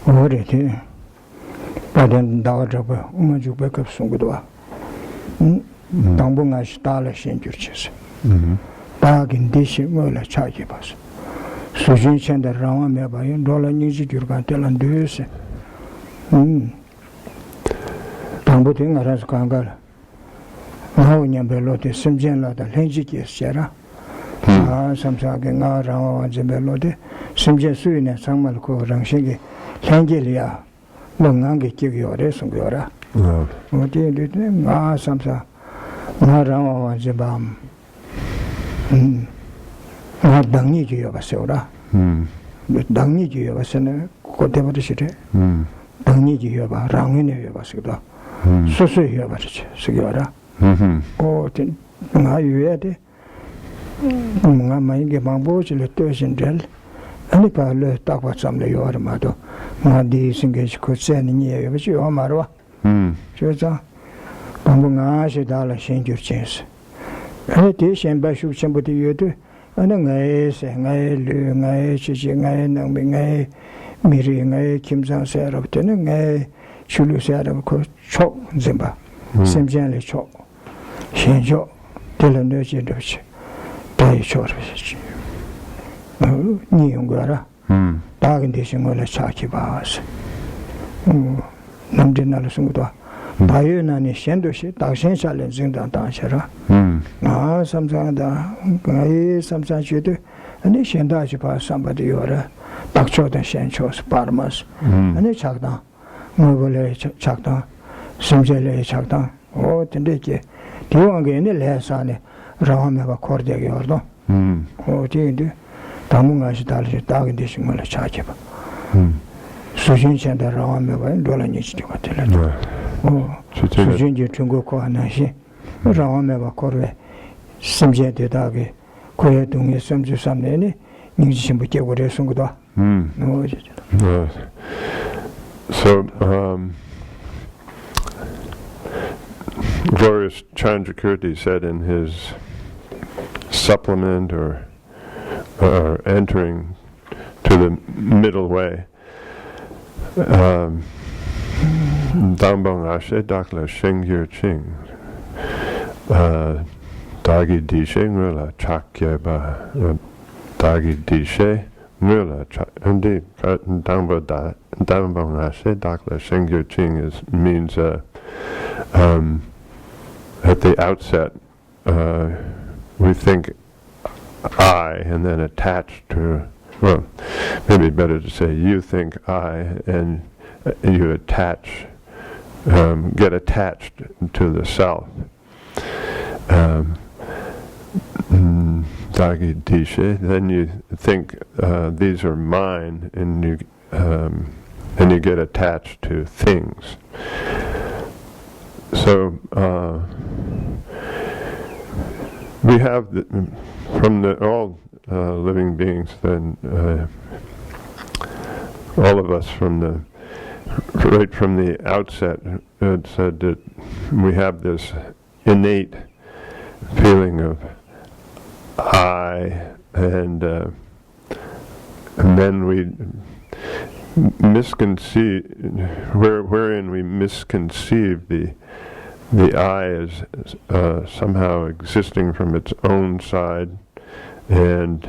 Already, but then Dawajaba, Umajubeka Sungudwa. Tambunga Stala Shinjurches. Bag in Dish Mula Chajibas. Sujin Chanda Rama Meba, Dollar Niji Jurgantel and Duse. Tambuting Aras Kangal. Now Yambelote, Simjan the Lenjiki Sierra. Some sagging around Zembelode, Simja Suina, Samalko, Rangshingi, Langelia, Longangi Kiviore, Sungora. What do you do? Samsa, Narama Zebam. Not Dangi of a soda. But Dangi of a senate, whatever the city. Dangi of a Rangini of a soda. So say you have a Sigora. Oh, are you ready? Mga bambos le toisindel ani pa le takwa samle yo armado ma di singej ko sen ni ye bi yo marwa choza bambu nga she dala shinjur chens ani ti shen ba shu chen bu ti yodu ani ngai se ngai lu ngai chi chi ngai nang bi ngai miri ngai kimjang se ra te ngai chulu se ra ko chok zimba semjen le chok shinjo telene je do chi Dai Chorvish. Niungara. Dagan Dishingola Chachibas. Namdinal Sungua. Dayunani Shendoshi, Dakshin Shalin Zindan Danshara. Sometimes the sometimes you do, and they Shendajipa somebody or Bakchot and Shenchos, Parmas, and they Chakda, Mobile Chakda, Simjele Chakda, oh, Tendiki. Do you want to get any less on it? Ramava Cordia Yordo. Oh, dear, Tamunga Stali, Dagan Dishingola Chachib. Sujin and the Ramava and Dolanich to Catella. Oh, Sujin Tungo Nashi, Ramava Corve, Simjet the Dagi, Koyatung is some to some any, Nishimbuke or Sunguda. So, Glorious Chandrakirti said in his supplement or entering to the middle way, Dambang Ashe Dakla Shengyur Ching Dagi Dishe Mula Chakyeba Dagi Dishe Mula Indeed Dambang Ashe Dakla Shengyur Ching means at the outset, we think I and then attached to, well, maybe better to say you think I and you attach, get attached to the self. Dagi Dishe, then you think these are mine and you get attached to things. So we have from all living beings, then all of us right from the outset, it said that we have this innate feeling of I, and then we misconceive, wherein we misconceive the I as somehow existing from its own side and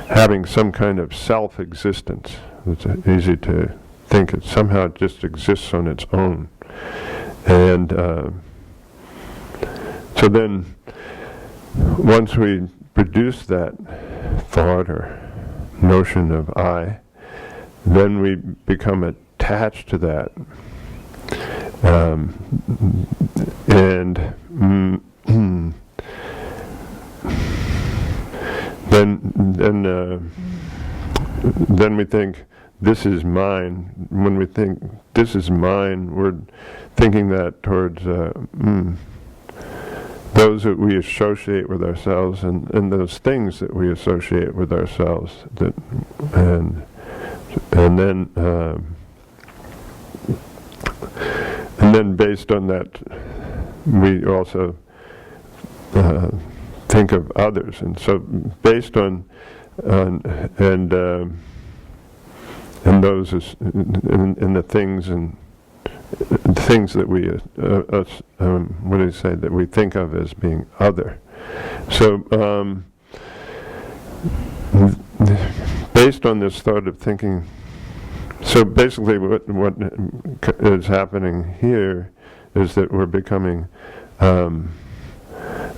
having some kind of self-existence. It's easy to think it somehow just exists on its own. And so then once we produce that thought or notion of I, then we become attached to that. And then we think this is mine. When we think this is mine, we're thinking that towards those that we associate with ourselves and those things that we associate with ourselves. And then based on that, we also think of others. And so based on and those is in the things and things that we what do you say, that we think of as being other. So based on this thought of thinking, so basically what is happening here is that we're becoming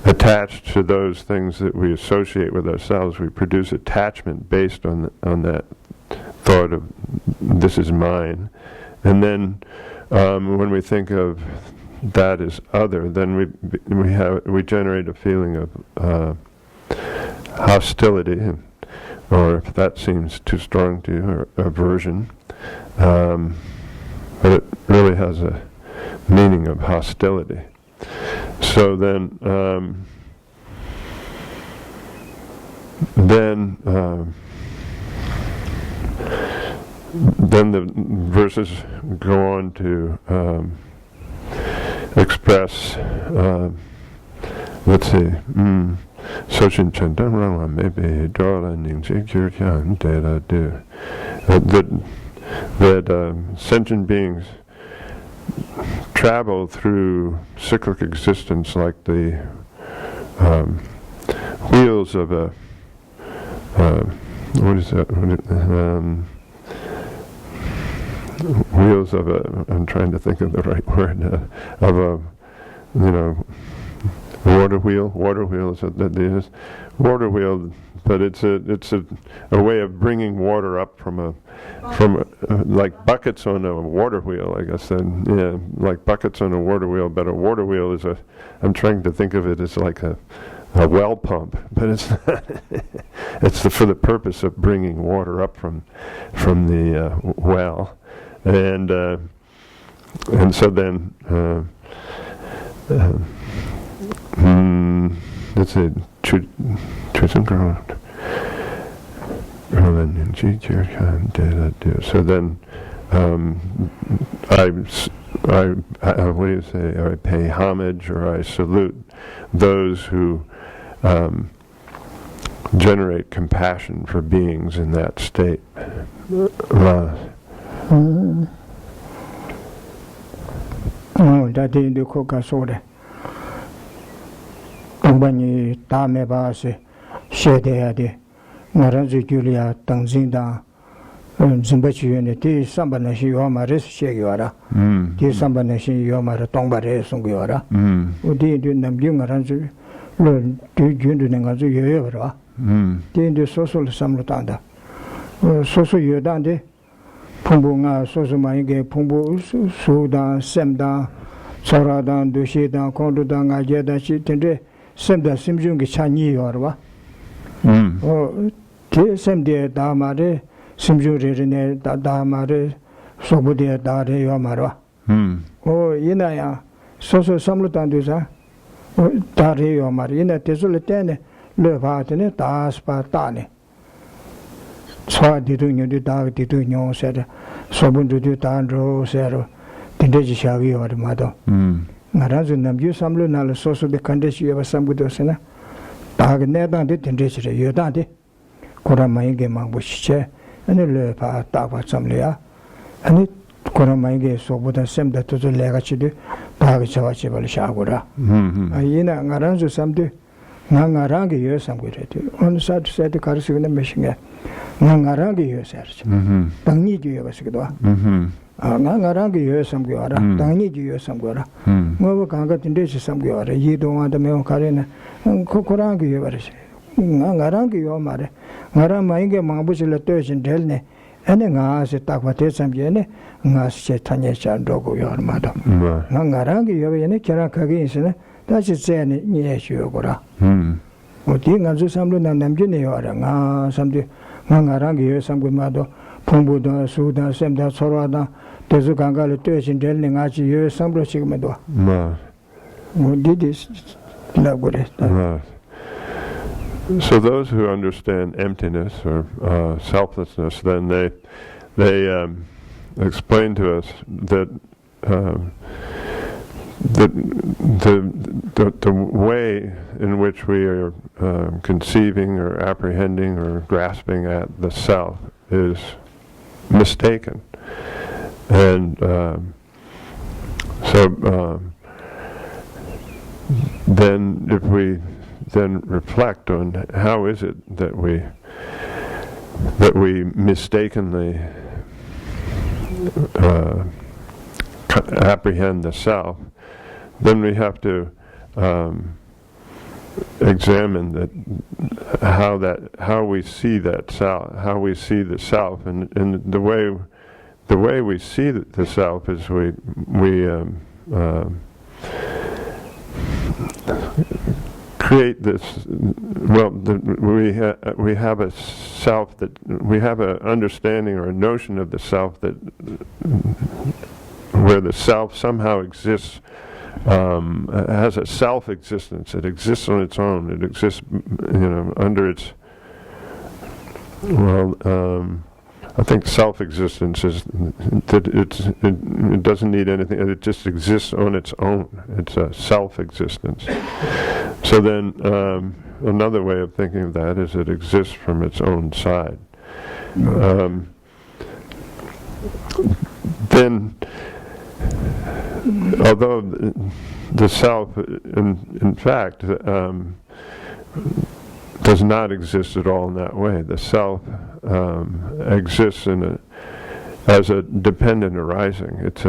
attached to those things that we associate with ourselves. We produce attachment based on that thought of this is mine, and then when we think of that as other, then we generate a feeling of hostility, or if that seems too strong to you, or aversion. But it really has a meaning of hostility. So then the verses go on to express, let's see, Sochin Chandan Rama maybe Dora Ningshi Kirkyan Dela Do. That sentient beings travel through cyclic existence like the wheels of a wheels of a, I'm trying to think of the right word, of a, water wheel. Water wheel is water wheel, but it's a way of bringing water up from like buckets on a water wheel, I guess. Like buckets on a water wheel. But a water wheel is I'm trying to think of it as like a well pump, but it's not. It's for the purpose of bringing water up from the well, and so then. Let's say so then I what do you say? I pay homage or I salute those who generate compassion for beings in that state. Bani Tame Basi, Shede, Naranzi Julia, Tangzinda, Zimbachi Unity, Sambanashi Yomaris, Shegiora, T. Sambanashi Yomara, Tombare, Sungiora, Udi Dunam Ranzu, do Jundunazu Yora, the social Samlutanda, Soso Yodande, Pumbunga, Sosumaige, Pumbu, Sudan, Semda, Soradan, Dushidan, Kondudan, Ajeda, Chitende. Semda Simjungi Chani Yorba. Semde Damare, Simjurine, Damare, Sobudi Dare Yomara. Inaya, Soso Samlutanduza, Dare Yomarina, Tesuletene, Levatine, Daspa Tane. So did you do Dag did you said, Sobundu Dandro, Zero, Tindeji Shavi or the mother. Narazunam, you some lunal source of the condition you have some good dosena. Tag never did in this year, daddy. Koramaige Manguche, and a lepa, Tagwa Samlia, and it Koramaige so would have sent that to the Legachi, Tagachawachibal Shagura. Ayina Naranzu someday, Nangarangi years some good at you. On the side said the Karasuna Michigan. Nangarangi years, Tangi you ever sigma. Nangarangi years some guara, Tangi you some guara. Mova Kanga in this some guara, you don't want the Meo Karina, and Kokorangi ever say. Nangarangi Yomare, Naramainga Mambush letters in Delne, and then as a Takwates and Yene, Nas Chetanya and Dogo your mother. Nangarangi Yovene Karakagins, that's it saying yes, you gora. Uting and Samlun and Namjini or something. Nangarangi, some good mother, Pumbuda, Suda, Semda, Sorada, Tezukanga, the Turch in Delning, Archie, you some Sigmado. What did this? So those who understand emptiness or selflessness, then they explain to us that the way in which we are conceiving or apprehending or grasping at the self is mistaken. And then if we then reflect on how is it that we mistakenly apprehend the self, then we have to examine how we see that self, how we see the self, and the way we see the self is we create this. Well, we have a self that we have an understanding or a notion of the self that where the self somehow exists, has a self-existence. It exists on its own. It exists, under its. Well, I think self-existence is that it doesn't need anything. It just exists on its own. It's a self-existence. So then, another way of thinking of that is it exists from its own side. Then, although the self, in fact, does not exist at all in that way. The self exists as a dependent arising. It's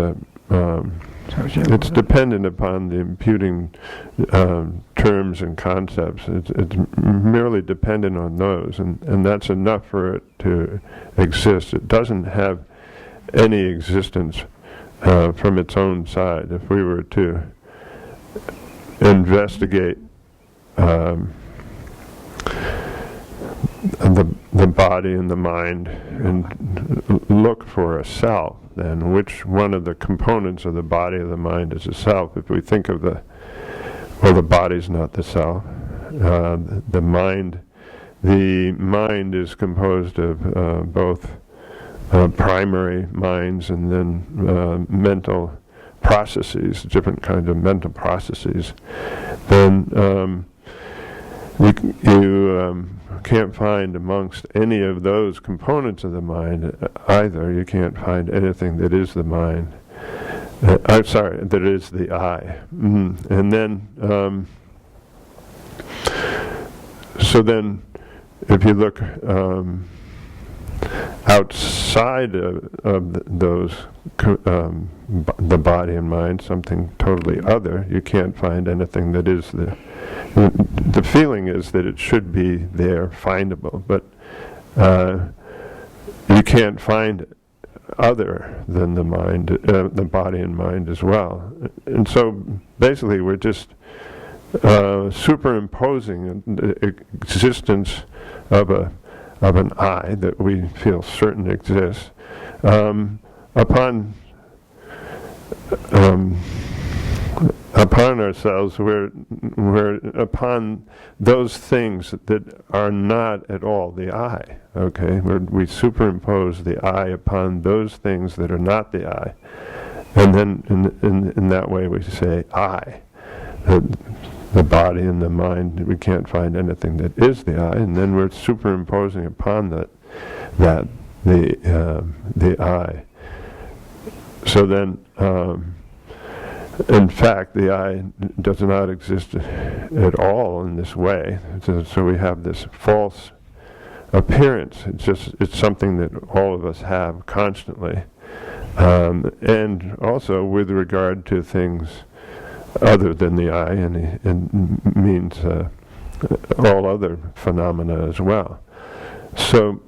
dependent upon the imputing terms and concepts. It's merely dependent on those, and that's enough for it to exist. It doesn't have any existence from its own side. If we were to investigate the body and the mind and look for a self, then which one of the components of the body or the mind is a self? If we think of the body's not the self. The mind is composed of both primary minds and then mental processes, different kinds of mental processes. Then you can't find amongst any of those components of the mind either. You can't find anything that is the mind. I'm sorry, that is the I. And then, so then, if you look outside of those, the body and mind, something totally other, you can't find anything that is the feeling is that it should be there, findable, but you can't find other than the mind, the body and mind as well. And so basically we're just superimposing the existence of an I that we feel certain exists upon ourselves. We're upon those things that are not at all the I. Okay, we superimpose the I upon those things that are not the I, and then in that way we say I. The body and the mind, we can't find anything that is the I, and then we're superimposing upon that the I. So then, in fact, the I does not exist at all in this way. So we have this false appearance. It's something that all of us have constantly, and also with regard to things other than the I, and means all other phenomena as well. So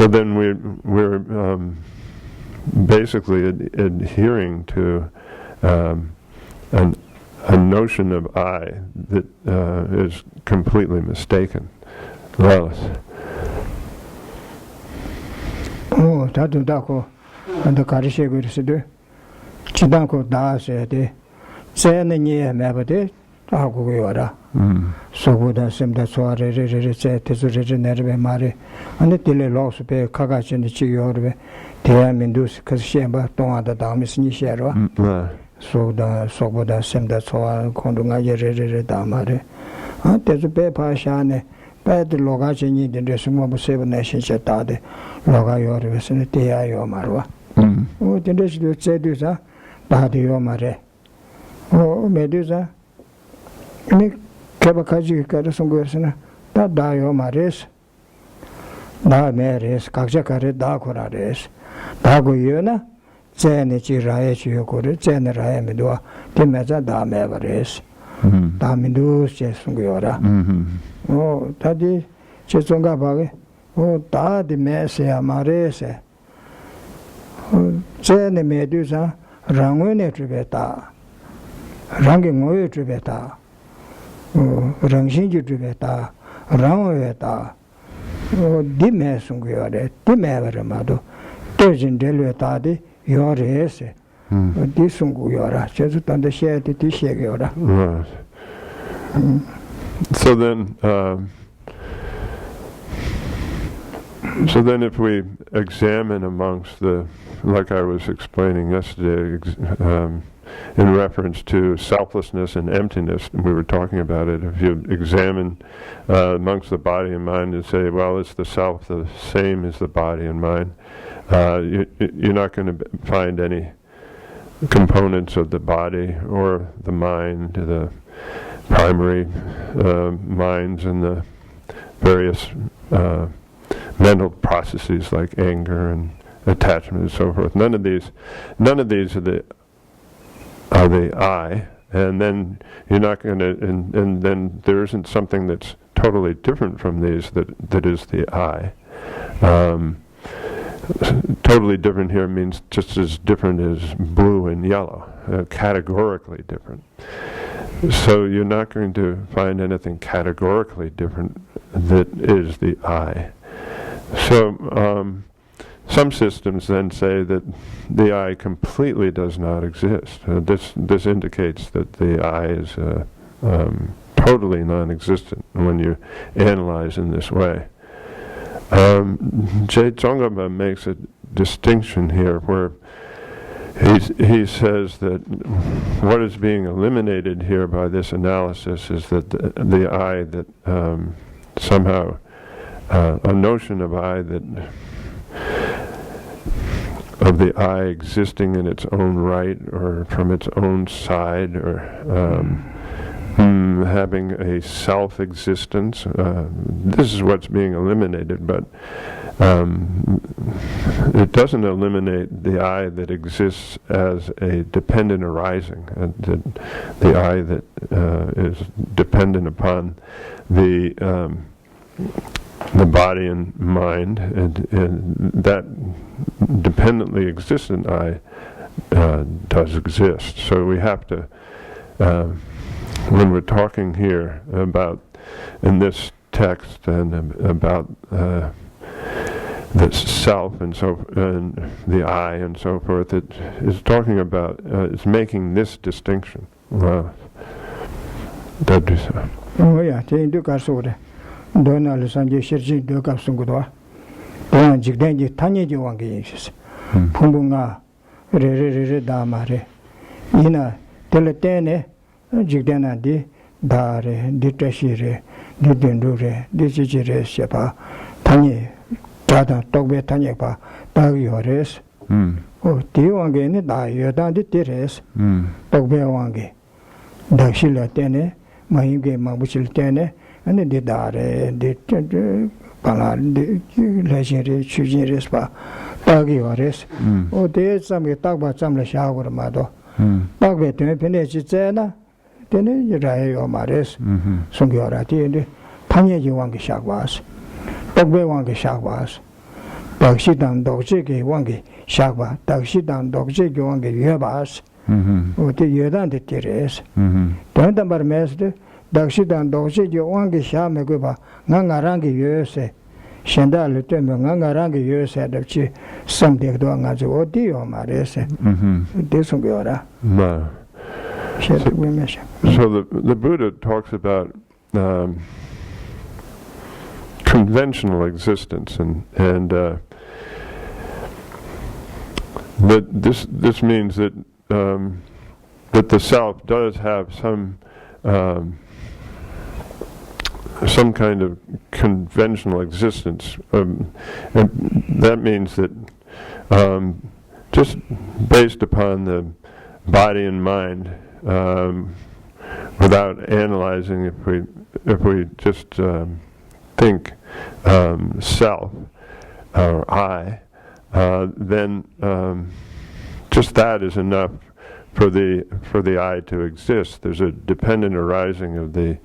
then we're basically adhering to a notion of I that is completely mistaken. Wallace. Oh, tatu dako, and the Karishe Gursidu, Chidanko da said, say the near Mabade, Aguyora. So would I seem that so I said to Nerve Mari, and the Tele loss pay Kagach and the Chiyorbe, Tiam induce Kashemba, don't the Damis Nishero. So the Soboda seemed that so I condunga Damare. And there's a paper shane, bad loga chini the resumo seven nations chatade loga yor vesene tia yo marwa o the resu sedusa bad yo mare o medusa ni kebakaji kare sungwersena da yo mares da meres kakja kare da korares da go yona zene chi rae chi yo kore zene rae medwa timeza da mevares da mindu che sungwera o tadi che songa bage o da di mese amarese zene medusa rangwene tribeta rangi ngoye tribeta rangshing tribeta rangweta o di me sungwera di mevere mado tejin delwe tadi yorese di sungwera che tanda shete di shegera. Right. So then if we examine amongst the, like I was explaining yesterday, in reference to selflessness and emptiness, and we were talking about it, if you examine amongst the body and mind and say, well, is the self the same as the body and mind, you're not going to find any components of the body or the mind, the primary minds and the various mental processes like anger and attachment and so forth. None of these are the I, and then you're not going to, and then there isn't something that's totally different from these that is the I. Totally different here means just as different as blue and yellow, categorically different. So you're not going to find anything categorically different that is the I. So some systems then say that the I completely does not exist. This indicates that the I is totally non-existent when you analyze in this way. Je Tsongkhapa makes a distinction here where he says that what is being eliminated here by this analysis is that the I that somehow a notion of I that of the I existing in its own right or from its own side or having a self-existence. This is what's being eliminated, but it doesn't eliminate the I that exists as a dependent arising, the I that is dependent upon the body and mind, and that dependently existent I does exist. So we have to, when we're talking here about, in this text, and about the self and the I and so forth, it is talking about, it's making this distinction. That is so. Oh yeah, Dona Sanje Shirji Doka Sungudwa, Dona Jigdenji Tanyaji Wangi, Pumbunga, Re Damare, Ina, Teletene, Jigdena di Dare, di Trashire, di Dendure, di Jijire Shepa, Tanye, Tata, Togbe Tanyepa, Tagiores, O Tiwangi, Da Yodan di Tires, Togbe Wangi, Dakshila Tene, Mahinge Mabuchil Tene, and the Dare, the Pala, the Legere, Chujin Spa, Tagiores, O there's some talk about some shower mado. Tagbe to Penechizena. Then you rai or mares, Sungiorati, Tanya Wangi Shagwas, Dogbe Wangi Shagwas, Dagshidan Dogjiki Wangi Shagwa, Dagshidan Dogjiki Wangi Yabas, or the Yodan de Tires. Don't number master, Dagshidan Dogjiki Wangi Shamaguba, Nangarangi Yose, Shandal Temo, Nangarangi Yose, the Chi, something doing as or Dio Mares, this Sungiora. So the Buddha talks about conventional existence, and that this means that that the self does have some some kind of conventional existence. And that means that just based upon the body and mind, without analyzing, if we just think self or I, then just that is enough for the I to exist. There's a dependent arising of the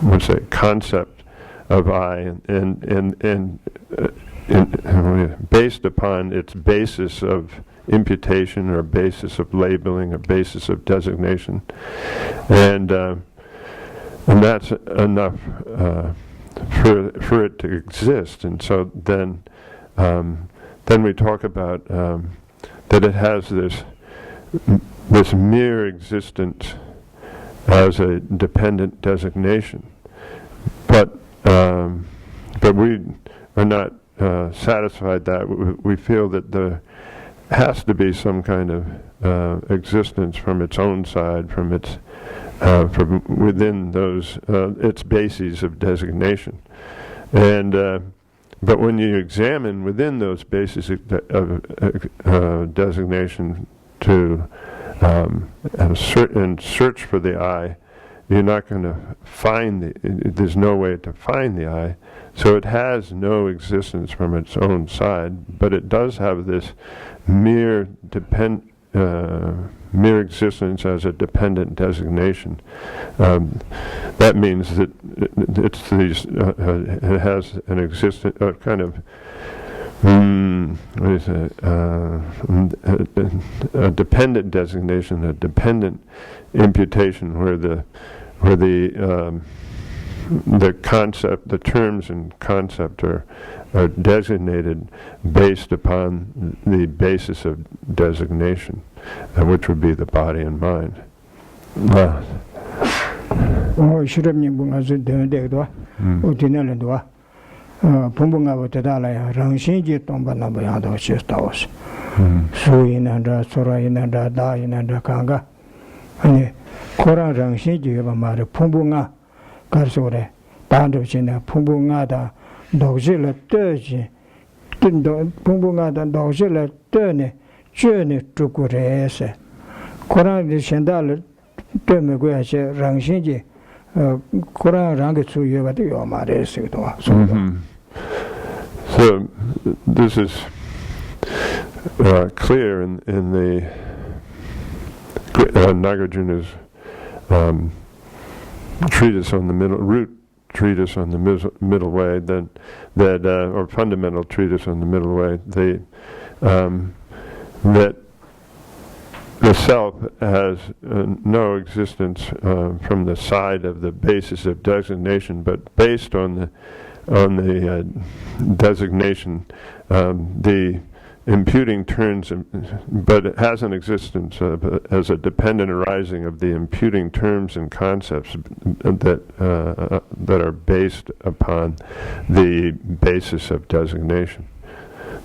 what's that concept of I, and based upon its basis of imputation or basis of labeling or basis of designation, and that's enough for it to exist. And so then we talk about that it has this mere existence as a dependent designation, but we are not satisfied that. We feel that there has to be some kind of existence from its own side, from its from within those its bases of designation, and but when you examine within those bases of designation to and search for the I, you're not going to find there's no way to find the I. So it has no existence from its own side, but it does have this mere existence as a dependent designation. That means that it's these. It has an existence, kind of. What is it? A dependent designation, a dependent imputation, where the concept, the terms and concept are designated based upon the basis of designation, which would be the body and mind. 가르소래 단도진에 풍부하다 도질을 뜨지 풍부하다 도질을 뜨네 죄네 죽고래서 코란이 현달을 때문에 그야지 랑신지 코란랑의 주요가도 요 말했어도. So this is clear in the Nagarjuna's treatise on the root treatise on the middle way, that or fundamental treatise on the middle way, that the self has no existence from the side of the basis of designation, but based on the designation, the imputing terms, but it has an existence as a dependent arising of the imputing terms and concepts that are based upon the basis of designation,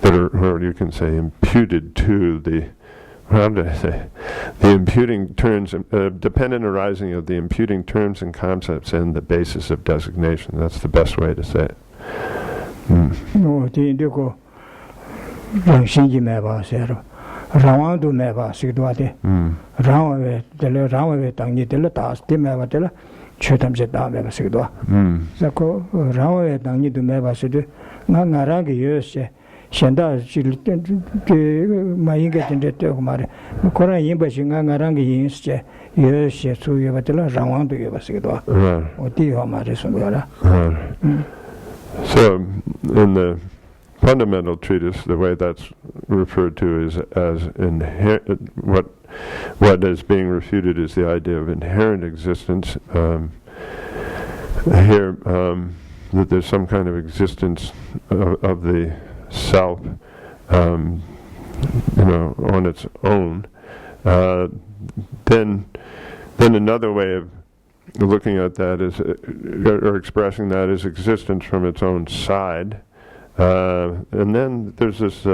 that are, or you can say, imputed to the. How did I say? The imputing terms, dependent arising of the imputing terms and concepts and the basis of designation. That's the best way to say it. 랑신지 매바세로 라왕도 매바시도하데 라왕에 될 라왕에 당니들 다 스티매바들 최담제 다 매바시도 자고 라왕에 당니도 매바시도 나라게 여세 현다 그 마이게 된데고 말에 코란 임바시 나라게 인스제 여세 수여바들 라왕도 여바시도 어디요 말해서 거라. So in the fundamental treatise, the way that's referred to is as what is being refuted is the idea of inherent existence. Here, that there's some kind of existence of the self, on its own. Then another way of looking at that is, or expressing that, is existence from its own side. And then there's this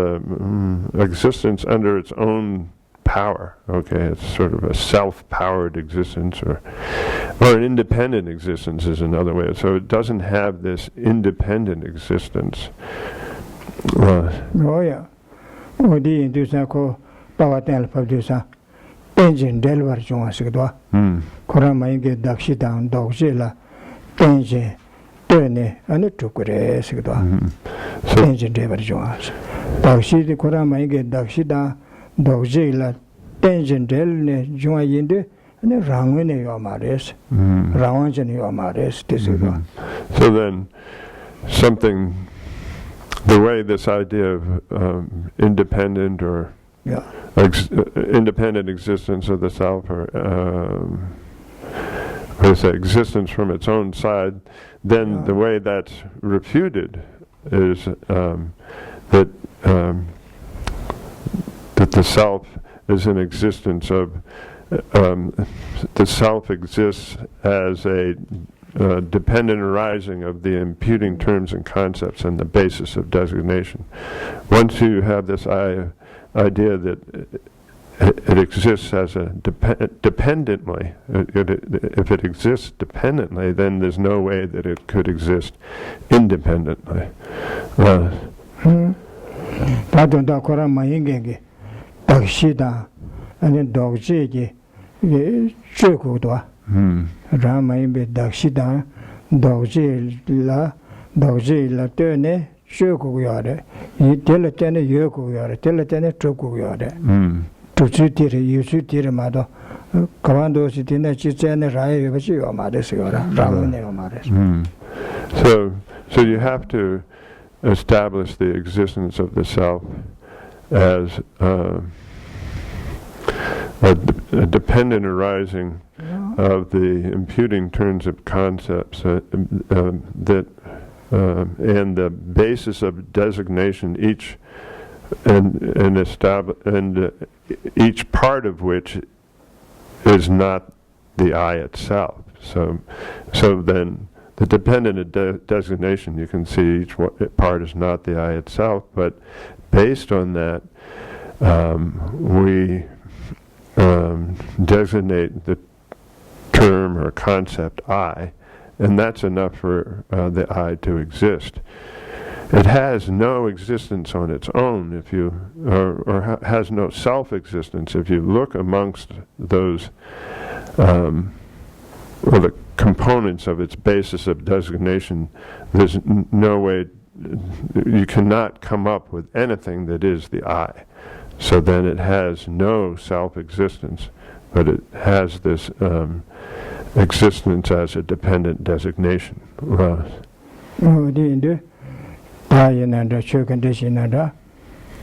existence under its own power. Okay, it's sort of a self-powered existence, or an independent existence is another way. So it doesn't have this independent existence. Oh yeah. Odi indusa ko pawatel pabdusa. Tenjin delwar chunga sigdwa. Kora mainge dakshidan dogjela. Tenjin tene ane tukure sigdwa. Tenjin delwar chunga. Dakshidi kora mainge dakshidan dogjela. Tenjin delne chunga yinde ane rangwene yomares. Rangwanjane yomares tisigdwa. So then something, the way this idea of independent or independent existence of the self, or existence from its own side, then the way that's refuted is that the self is an existence of the self exists as a dependent arising of the imputing terms and concepts and the basis of designation. Once you have this idea that it exists as a dependently, if it exists dependently, then there's no way that it could exist independently. Ramaimbe Dakshidan, Dogji la tene, Shokuyare, Teletene Yokuyare, Teletene Trokuyare. Tutsutiri, Yusutirmado, Kawando Sitina Chichen, Rai, Vachiomades, Ramane. So you have to establish the existence of the self as a dependent arising of the imputing terms of concepts that and the basis of designation, each each part of which is not the I itself. So then the dependent designation, you can see each part is not the I itself, but based on that, we designate the term or concept I, and that's enough for the I to exist. It has no existence on its own if you, or has no self-existence. If you look amongst those, or the components of its basis of designation, there's no way, you cannot come up with anything that is the I. So then it has no self-existence, but it has this existence as a dependent designation. Dayananda, Chokandasinanda,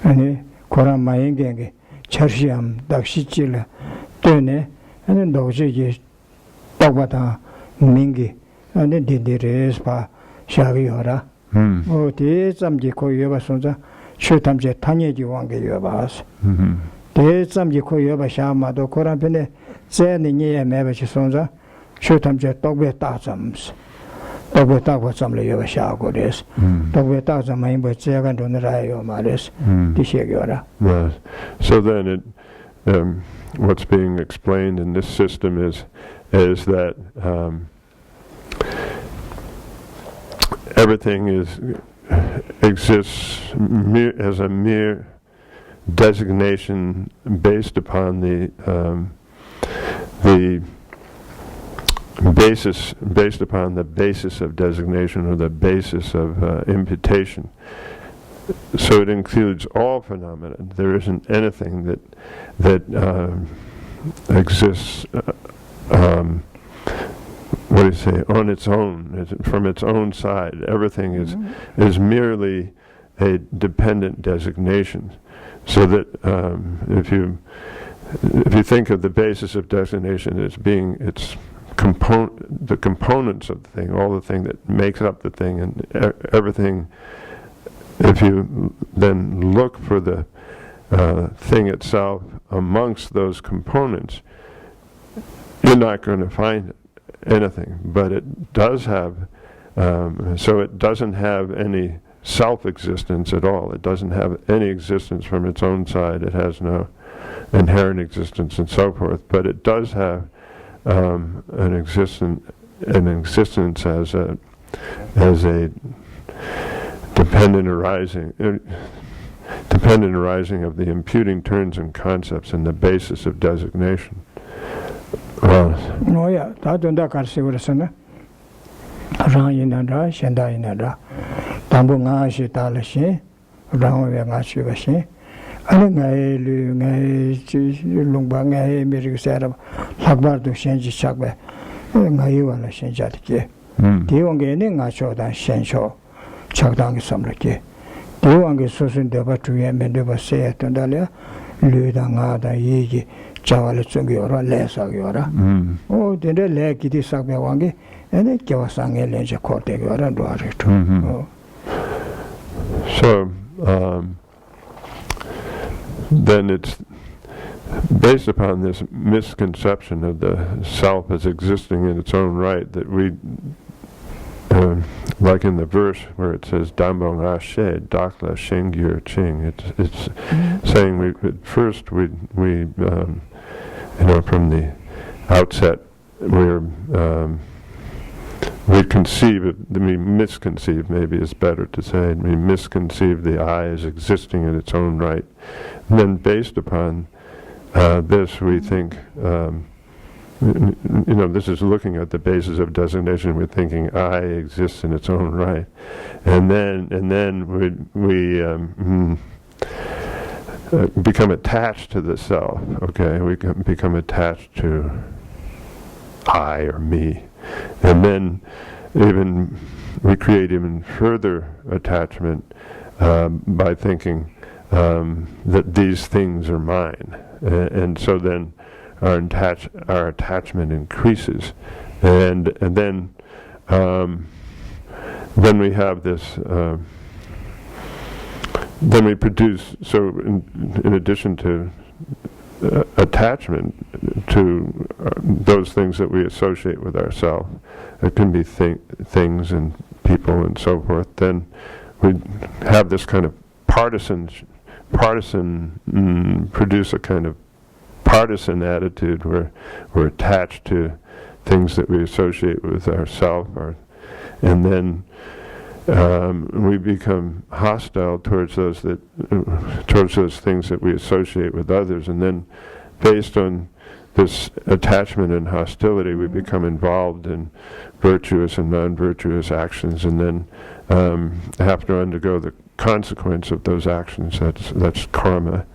and Koramayenge, Charshiam, Dakshichila, Tune, and then Doji, Tawata, Mingi, and then Didirespa, Shaviora. Oh, there's some Jikoyova Sonza, Shotamje Tanya Jiwanga Yavas. There's some Jikoyova Shama, the Korampene, Zen in Nia Mavish Sonza, Shotamje Togbe Tazams. Togbe Tawasam Leva Shagodes, Togbe Tazam, but Zagan on the Rayo Maris, Tishiora. So then what's being explained in this system is that everything exists as a mere designation based upon the basis of designation, or the basis of imputation. So it includes all phenomena. There isn't anything that exists on its own, from its own side. Everything is merely a dependent designation. So that if you think of the basis of designation as being the components of the thing, all the thing that makes up the thing, and everything, if you then look for the thing itself amongst those components, you're not going to find anything. But it does have, so it doesn't have any self-existence at all. It doesn't have any existence from its own side. It has no inherent existence and so forth, but it does have an existence as a dependent arising of the imputing terms and concepts and the basis of designation. Oh yeah, that don't that Rangina, Shendaina, Tambunga, Shitalashi, Ranganga Shivashi, Alinga, Lungbanga, Mirusera, Lakbar to Shenji Chakbe, Naiwa Shenjatki. Do you want getting a show than Shenshaw, Chakdang Samraki? Do you want to get Susan Debatry and Mendeva say at Tandalia, Ludangada, Yigi, Chavalutsungiora, Lesagiora? Oh, did they leg it is Sabiawangi? And it gave us an elegy corteg or a daughter. So then it's based upon this misconception of the self as existing in its own right that we, like in the verse where it says Dambong Ashe, Dakla Shengyur Ching, it's saying first we from the outset we misconceive, maybe is better to say, we misconceive the I as existing in its own right. And then based upon this, we think, this is looking at the basis of designation, we're thinking I exists in its own right. And then we become attached to the self, okay? We become attached to I or me. And then we create even further attachment by thinking that these things are mine. And so then our attachment increases. And then we have this, then we produce, so in addition to attachment to those things that we associate with ourselves, it can be things and people and so forth, then we have this kind of produce a kind of partisan attitude where we're attached to things that we associate with ourselves, and then we become hostile towards those things that we associate with others, and then based on this attachment and hostility, we become involved in virtuous and non-virtuous actions, and then have to undergo the consequence of those actions. That's karma,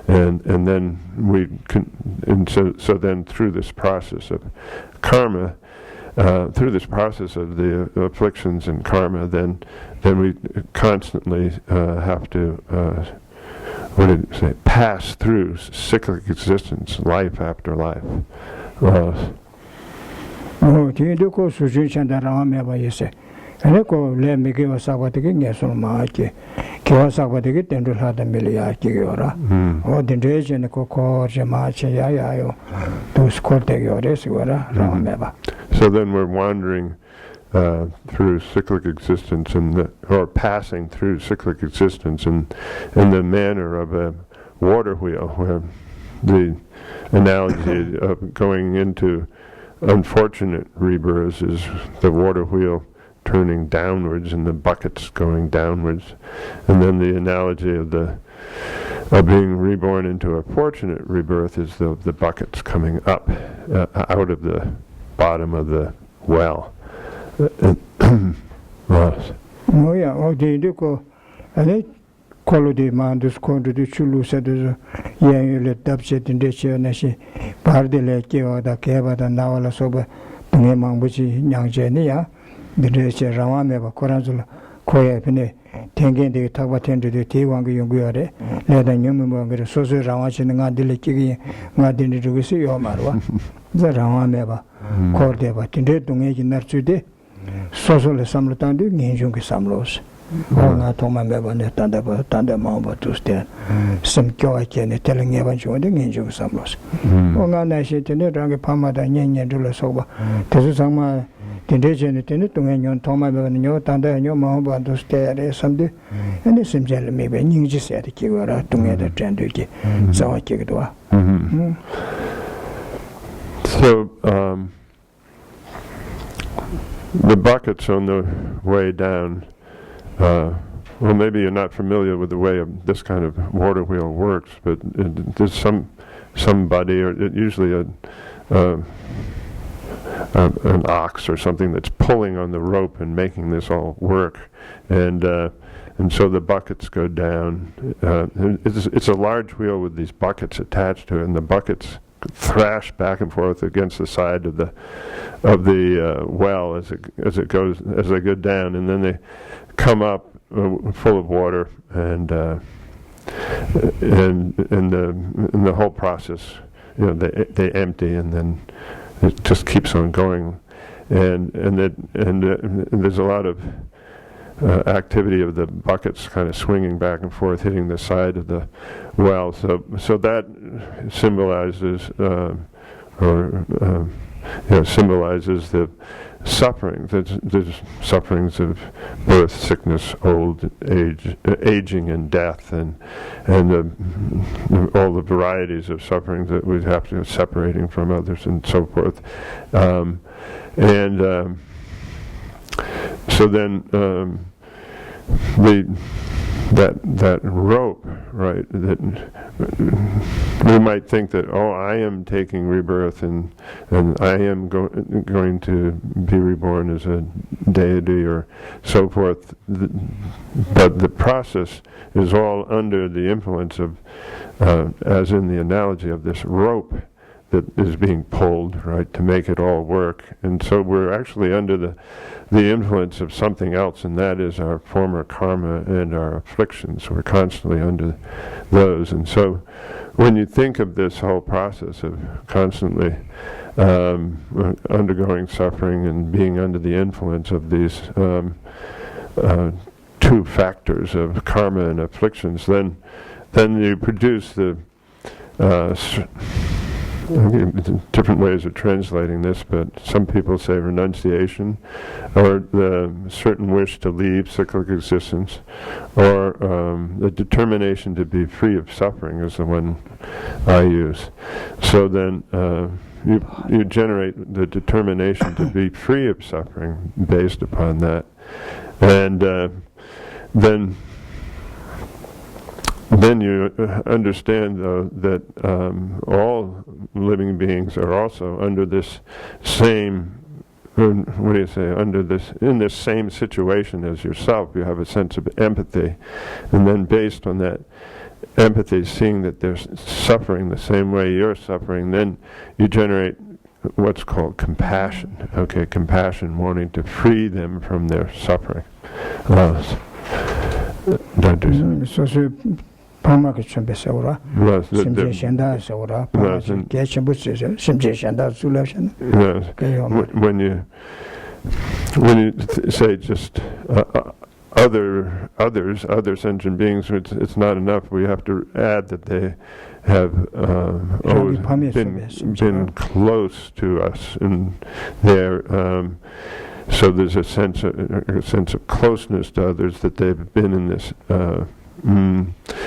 and then so then through this process of karma, through this process of the afflictions and karma, then we constantly have to pass through cyclic existence, life after life. Eko le mi kiwa sakwatiki ngesun maaki, kiwa sakwatiki tendu lhata miliyaki kiwara. O dindreje ni kukorje maachi yayayo, dus korte kiwara siwara rawa meba. So then we're wandering through cyclic existence, or passing through cyclic existence in the manner of a water wheel, where the analogy of going into unfortunate rebirths is the water wheel turning downwards and the buckets going downwards, and then the analogy of being reborn into a fortunate rebirth is the buckets coming up out of the bottom of the well. Oh yeah, quality mandus kondu de chulu sedu ye le dabse tinde che na shi parde le ke da ke ba da nawala soba nge mangbuchi nyangje ni ya de che rawa me ba koranzula koye pine tengen de takba tende de te wang yong yore le da nyum mo ngere so so rawa chi nga de le ki nga de ni ru si yo marwa za rawa me ba korde ba tinde dunge ji nar chu de so so le samlo tan de ngen jong ki samlos Ona toma meba ne tanda mamba tuste sem kyo ake ne telenge ban chode ngenjo samlos. Ona na she tene range pama da nyen nyen dula soba. Tesu sama Tendejene tene tungenyon thoma nyo tanda nyo mahomba dostere samde ene simjel mebe nyingji sete kigora tungeda trendo ki zawa kigdwa. So the buckets on the way down, well, maybe you're not familiar with the way this kind of water wheel works, but there's somebody, or usually an ox or something that's pulling on the rope and making this all work, and so the buckets go down. It's a large wheel with these buckets attached to it, and the buckets thrash back and forth against the side of the well as they go down, and then they come up full of water, and the whole process, they empty, and then it just keeps on going, and there's a lot of activity of the buckets kind of swinging back and forth, hitting the side of the well. So that symbolizes symbolizes the suffering. There's sufferings of birth, sickness, old age, aging, and death, and all the varieties of sufferings that we have to separating from others and so forth. So then that rope, right? That we might think that, oh, I am taking rebirth and I am going to be reborn as a deity or so forth. But the process is all under the influence of, as in the analogy of this rope that is being pulled, right, to make it all work. And so we're actually under the influence of something else, and that is our former karma and our afflictions. We're constantly under those. And so when you think of this whole process of constantly undergoing suffering and being under the influence of these two factors of karma and afflictions, then you produce the different ways of translating this, but some people say renunciation, or the certain wish to leave cyclic existence, or the determination to be free of suffering is the one I use. So then you generate the determination to be free of suffering based upon that, and then you understand, though, that all living beings are also under this same, what do you say, in this same situation as yourself. You have a sense of empathy, and then based on that empathy, seeing that they're suffering the same way you're suffering, then you generate what's called compassion. Okay, compassion, wanting to free them from their suffering. Don't do so. Pamaka chumbe saura, simje shenda saura, pamaka geshe butse simje shenda zulashan. When you say just other sentient beings, it's not enough. We have to add that they have always been close to us, and they're so there's a sense of closeness to others, that they've been in this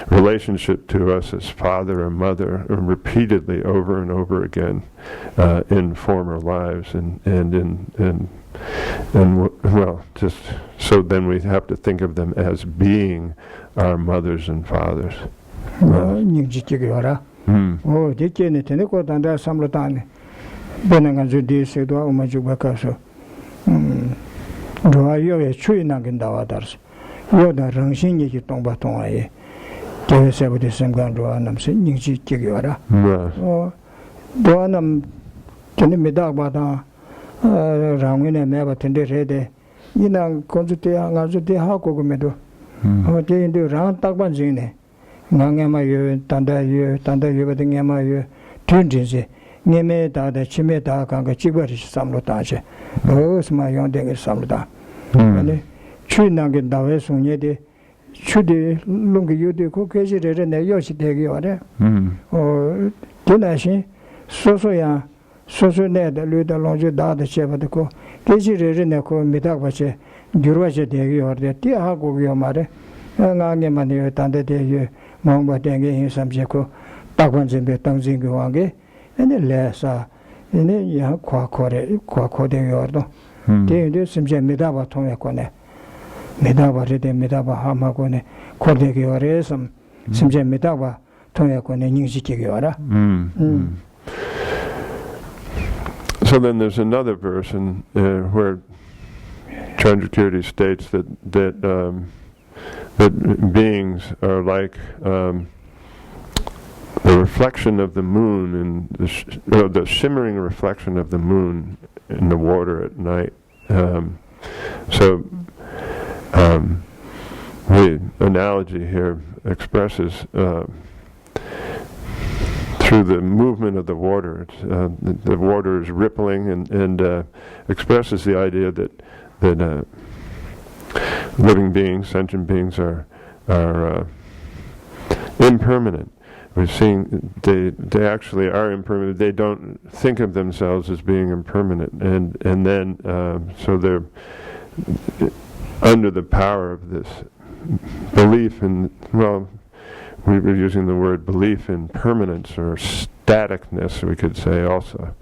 relationship to us as father or mother, repeatedly over and over again in former lives, and well, just so then we have to think of them as being our mothers and fathers. 요다 랑신이 동바 동아에 대세부터 생각으로 남세 닝지 기겨라. 도안남 전에 메다바다 랑윈에 매바 텐데레데 이난 콘주테야 가주테 하고 그메도 어제인데 랑 딱반 지네. 나게마요 단다요 버딩게마요 튼진지 네메다다 치메다 간가 지버리 삼로 다제 어스마 용되게 삼로다. 아니 추인나게 나외 송예데 추디 롱게 요데 고케지레레 내 요시 되게 와래. 되나시 소소야 소소네 달루다 롱주 다다 쳬바고 계지르르네 고 미다바체 주르와체 대기 어데 띠하고요 말에 나게만 요 단데 대기 몽바 땡게 힘삼제고 딱번진베 땅진기 왕게 에네 레사 에네 야 과코데요도 대인데 심제 미다바 통했거네 미다바르데 미다바 하마고네 코데기어레서 심제 미다바 통했거네 닝지기요라 So then there's another verse where Chandrakirti states that beings are like the reflection of the moon and the shimmering reflection of the moon in the water at night. The analogy here expresses through the movement of the water. The water is rippling and expresses the idea that living beings, sentient beings, are impermanent. We're seeing they actually are impermanent. They don't think of themselves as being impermanent, and then so they're under the power of this belief in, well, we were using the word belief in permanence or staticness, we could say also,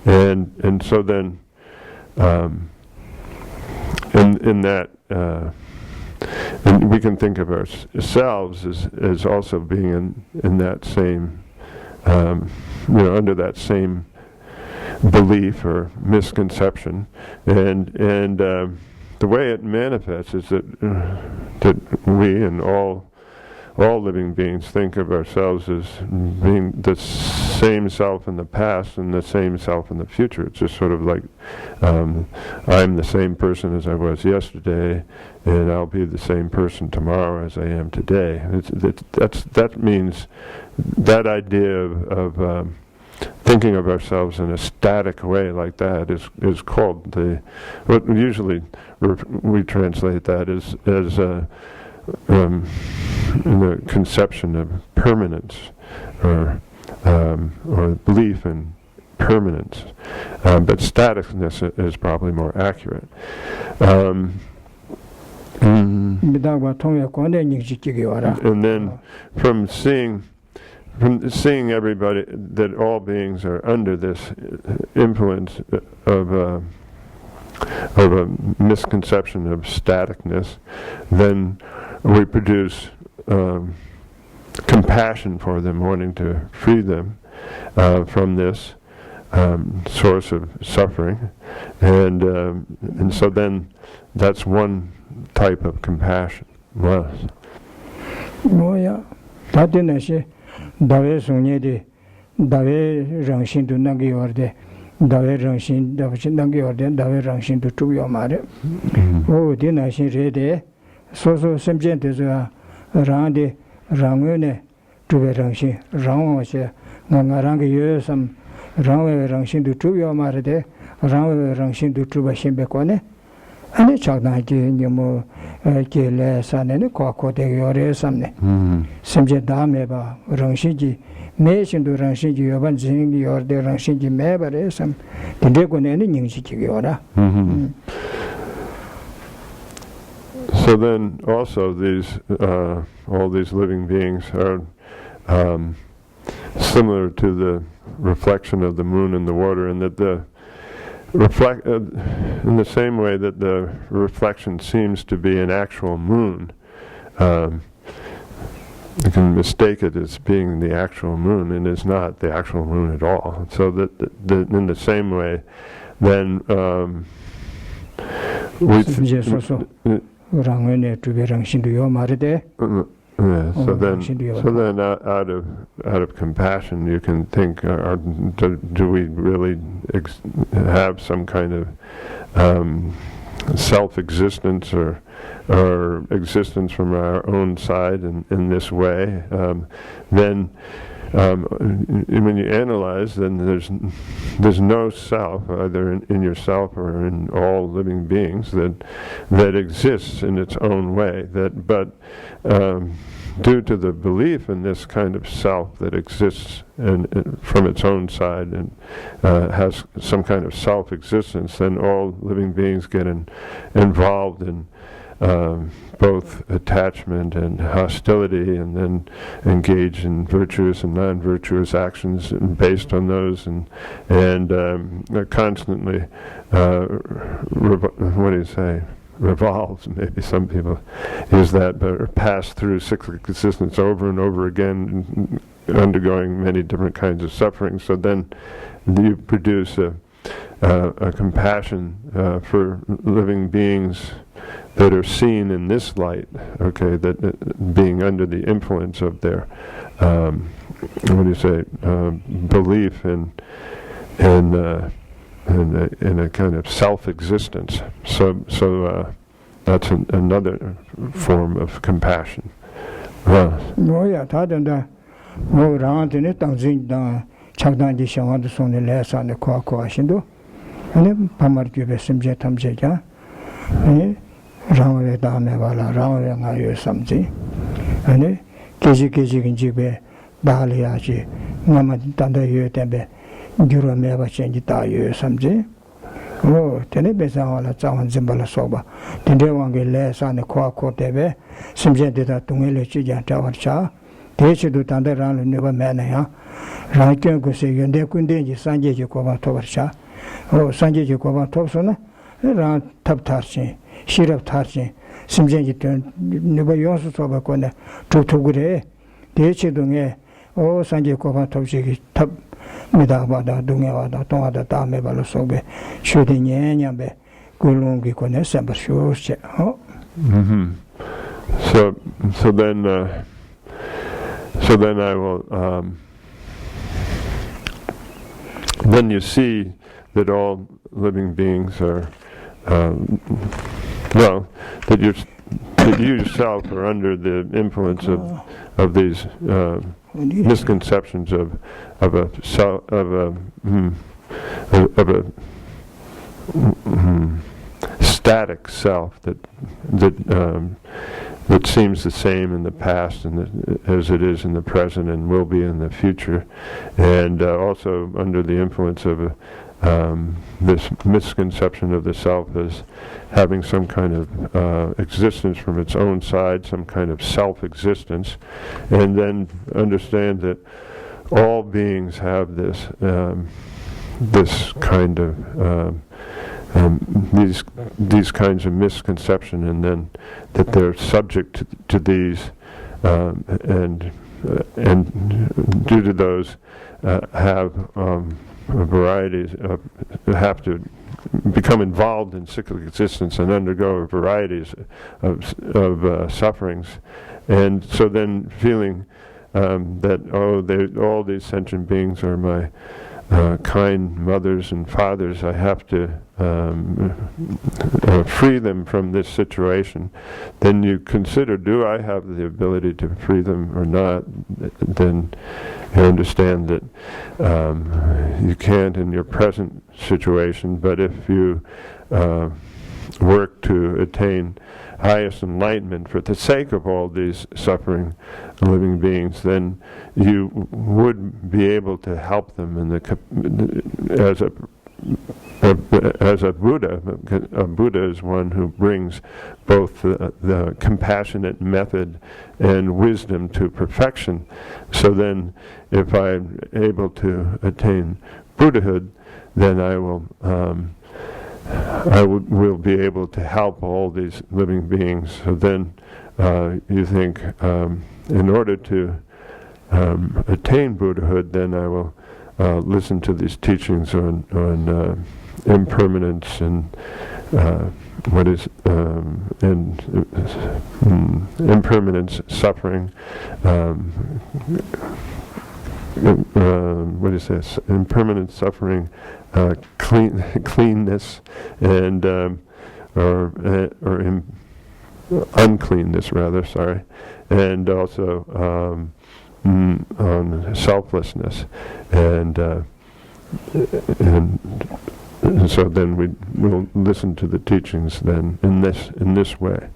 and so then in that and we can think of ourselves as also being in that same under that same belief or misconception, and the way it manifests is that we and all living beings think of ourselves as being the same self in the past and the same self in the future. It's just sort of like I'm the same person as I was yesterday, and I'll be the same person tomorrow as I am today. That means that idea of thinking of ourselves in a static way like that is called what usually we translate that as in the conception of permanence or belief in permanence, but staticness is probably more accurate. And then from seeing everybody, that all beings are under this influence of a misconception of staticness, then we produce compassion for them, wanting to free them from this source of suffering, and so then that's one type of compassion. Wow. Oh yeah, that is dawe sunye dawe rangshin tu nangi orde dawe rangshin nangi orde dawe rangshin tu chuyo mare. Oh, dina shin rede so semjen te zo rande rangune chuwe rangshin rangwa che nga rangi yo sam rangwe rangshin tu chuyo mare de rangwe rangshin tu chuba shimbe kone ane chakna ki nyamu ki le sanene kwa kote yore samne semje dame ba rangshin ji me shindu rangshin ji yoban zingi yorde rangshin ji me ba re sam dinde kone ane nyingshi ki yora. So then also these all these living beings are similar to the reflection of the moon in the water, and that the in the same way that the reflection seems to be an actual moon, you can mistake it as being the actual moon, and it's not the actual moon at all. So that in the same way, then so then out of compassion you can think, do we really have some kind of self-existence or existence from our own side in this way? Then when you analyze, then there's no self, either in yourself or in all living beings, that exists in its own way. But due to the belief in this kind of self that exists from its own side and has some kind of self-existence, then all living beings get involved in both attachment and hostility, and then engage in virtuous and non-virtuous actions based on those, and constantly, what do you say? Revolves, maybe some people use that, but pass through cyclic existence over and over again, undergoing many different kinds of suffering. So then you produce a compassion for living beings that are seen in this light, okay, that being under the influence of their, what do you say, belief in a kind of self-existence. So that's another form of compassion. 뭐야 다른다 뭐 라한테는 당진다 착단지 샤와도 손에 내서는 코아코아신도 아니 파마르규베 심제 탐제자 아니 라마에 다음에 발라 라마에 가요 삼지 아니 계지긴지베 발이야지 나만 단다요 때문에 gyurame ba chenji ta yu samje tene besa wala chawan zimbala soba tende wange le sa ne kwa ko tebe simje de ta tungele chi ja ta war cha de chi du tanda ran ne ba me na ya ra kyen ko se yende kunde ji sanje ji ko ba to war cha sanje ji ko ba to so na ra tab tar chi shirab tar chi simje ji ne ba yo so ba ko ne tu tu gure de chi du nge sanje ko ba to ji tab 미다바다 동해와다 동하다 다음에 발로 속에 슈디냐냐베 굴롱기 코네 셈버쇼체 So then I will then you see that all living beings are well, that you yourself are under the influence of these misconceptions of a static self that seems the same in the past and as it is in the present and will be in the future, and also under the influence of this misconception of the self as having some kind of existence from its own side, some kind of self-existence, and then understand that all beings have this this kind of these kinds of misconception, and then that they're subject to these, and due to those have varieties have to become involved in cyclic existence and undergo varieties of sufferings, and so then feeling that all these sentient beings are my kind mothers and fathers, I have to free them from this situation. Then you consider, do I have the ability to free them or not? Then you understand that you can't in your present situation, but if you work to attain highest enlightenment for the sake of all these suffering living beings, then you would be able to help them in as a Buddha. A Buddha is one who brings both the compassionate method and wisdom to perfection. So then, if I'm able to attain Buddhahood, then I will be able to help all these living beings. So then you think, in order to attain Buddhahood, then I will listen to these teachings on impermanence and impermanence, suffering, impermanent suffering, cleanness, and uncleanness rather. Sorry, and also on selflessness, and so then we'll listen to the teachings then in this way.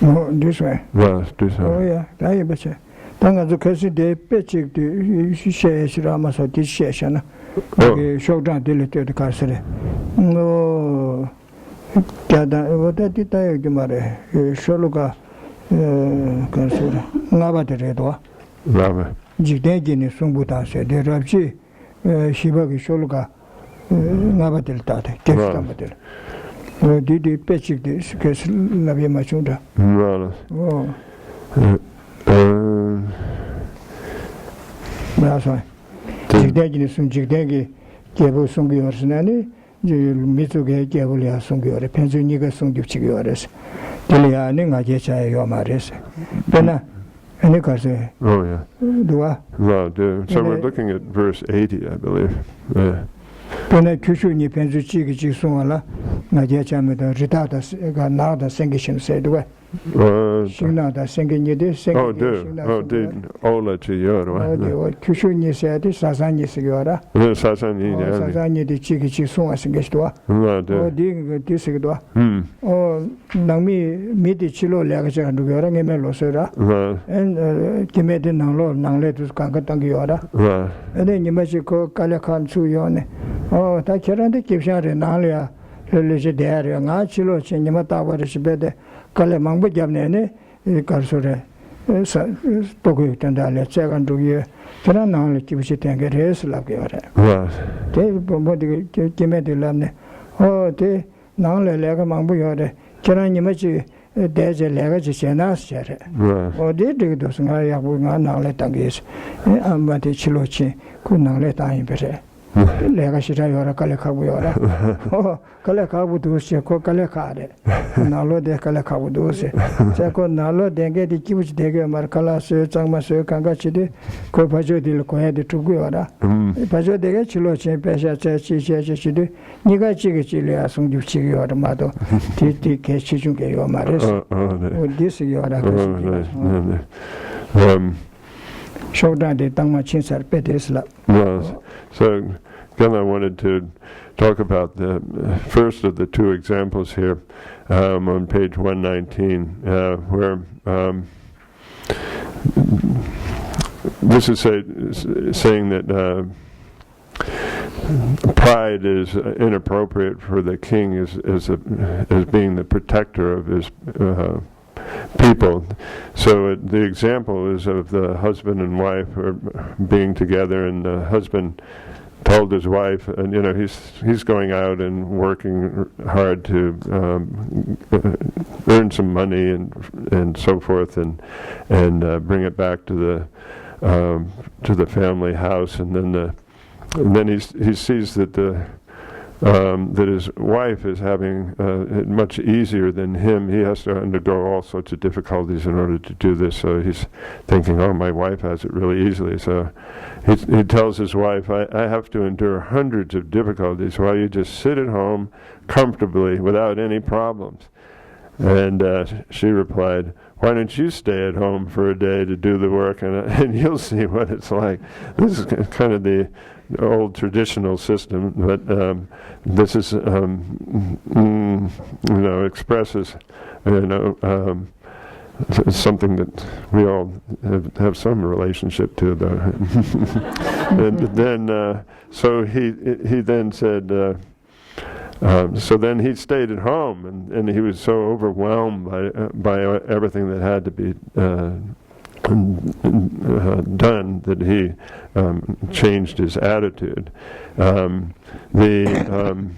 No, this way. Well, do so. Oh, yeah, I bet you. Tanga to Cassie de Petchik, she says Ramasa, this session. Show down deleted the carcere. No, what I did I give my Sholuka carcere. Lava de Redwa. Lava. Jigdegin Sumbuta said, the Rabji, Shibagi Sholuka, Lava del Tate, Kefamatel. Did it Petchik this case Lavia Machunda? Oh. That's why. Jigdegi sun jigdegi kebu sungi orsnani mitsuge kebulia sungi ore pensioniga sungi chigores telia ninga jecha yo mares bena any case. Oh yeah. Dua. Well, so we're looking at verse 80, I believe. Bena kushu ni pensu chigi sunala na jecha me the ritata ga na the sengishin said way. Shina da singing you this sing. Oh, did Ola to your Kushuni said this Sazani Sigora. Sazani the Chiki Sung as Gestua. Oh, ding this Sigua. Oh, Nami Midi Chilo Lagaja and Gurang Melosera. And Kimedi Nanglo, Nangletus Kankatangiora. And then you must call Kalakan Suyone. Oh, Tacharan the Kipshan and Nalia, Legidary, and Archilo, Chinimata, what is better. Kale mangbu jamne karsore toku tandale second to year tana nang kibichi tenge res labge ore te bomodi kime de lamne o te nang le lega mangbu yore tana nimachi deje lega ji sena sere o de dos nga ya bu nga nang le tangis amate chilochi ku nang le ta impere lega shira yora kale kabu yora o kale kabu doshe ko kale kare nalo de kale kabu doshe se ko nalo denge di kibuch dege mar kala se changma se kanga chide ko bajo dil ko ya de tugu yora bajo dege chilo che pesha che chi che chide niga chige chile asung ju chige yora mado ti ke chi jung ke yo mares o dis yora show down de tangma chinsar pedesla. So again, I wanted to talk about the first of the two examples here on page 119, where this is saying that pride is inappropriate for the king as being the protector of his people. So the example is of the husband and wife who are being together, and the husband told his wife, and he's going out and working hard to earn some money and so forth, and bring it back to the family house, and then he sees that that his wife is having it much easier than him. He has to undergo all sorts of difficulties in order to do this. So he's thinking, oh, my wife has it really easily. So he tells his wife, I have to endure hundreds of difficulties while you just sit at home comfortably without any problems. And she replied, why don't you stay at home for a day to do the work, and you'll see what it's like. This is kind of the old traditional system, but this is expresses something that we all have some relationship to, though. And then so he then said, so then he stayed at home, and he was so overwhelmed by everything that had to be done that he changed his attitude. The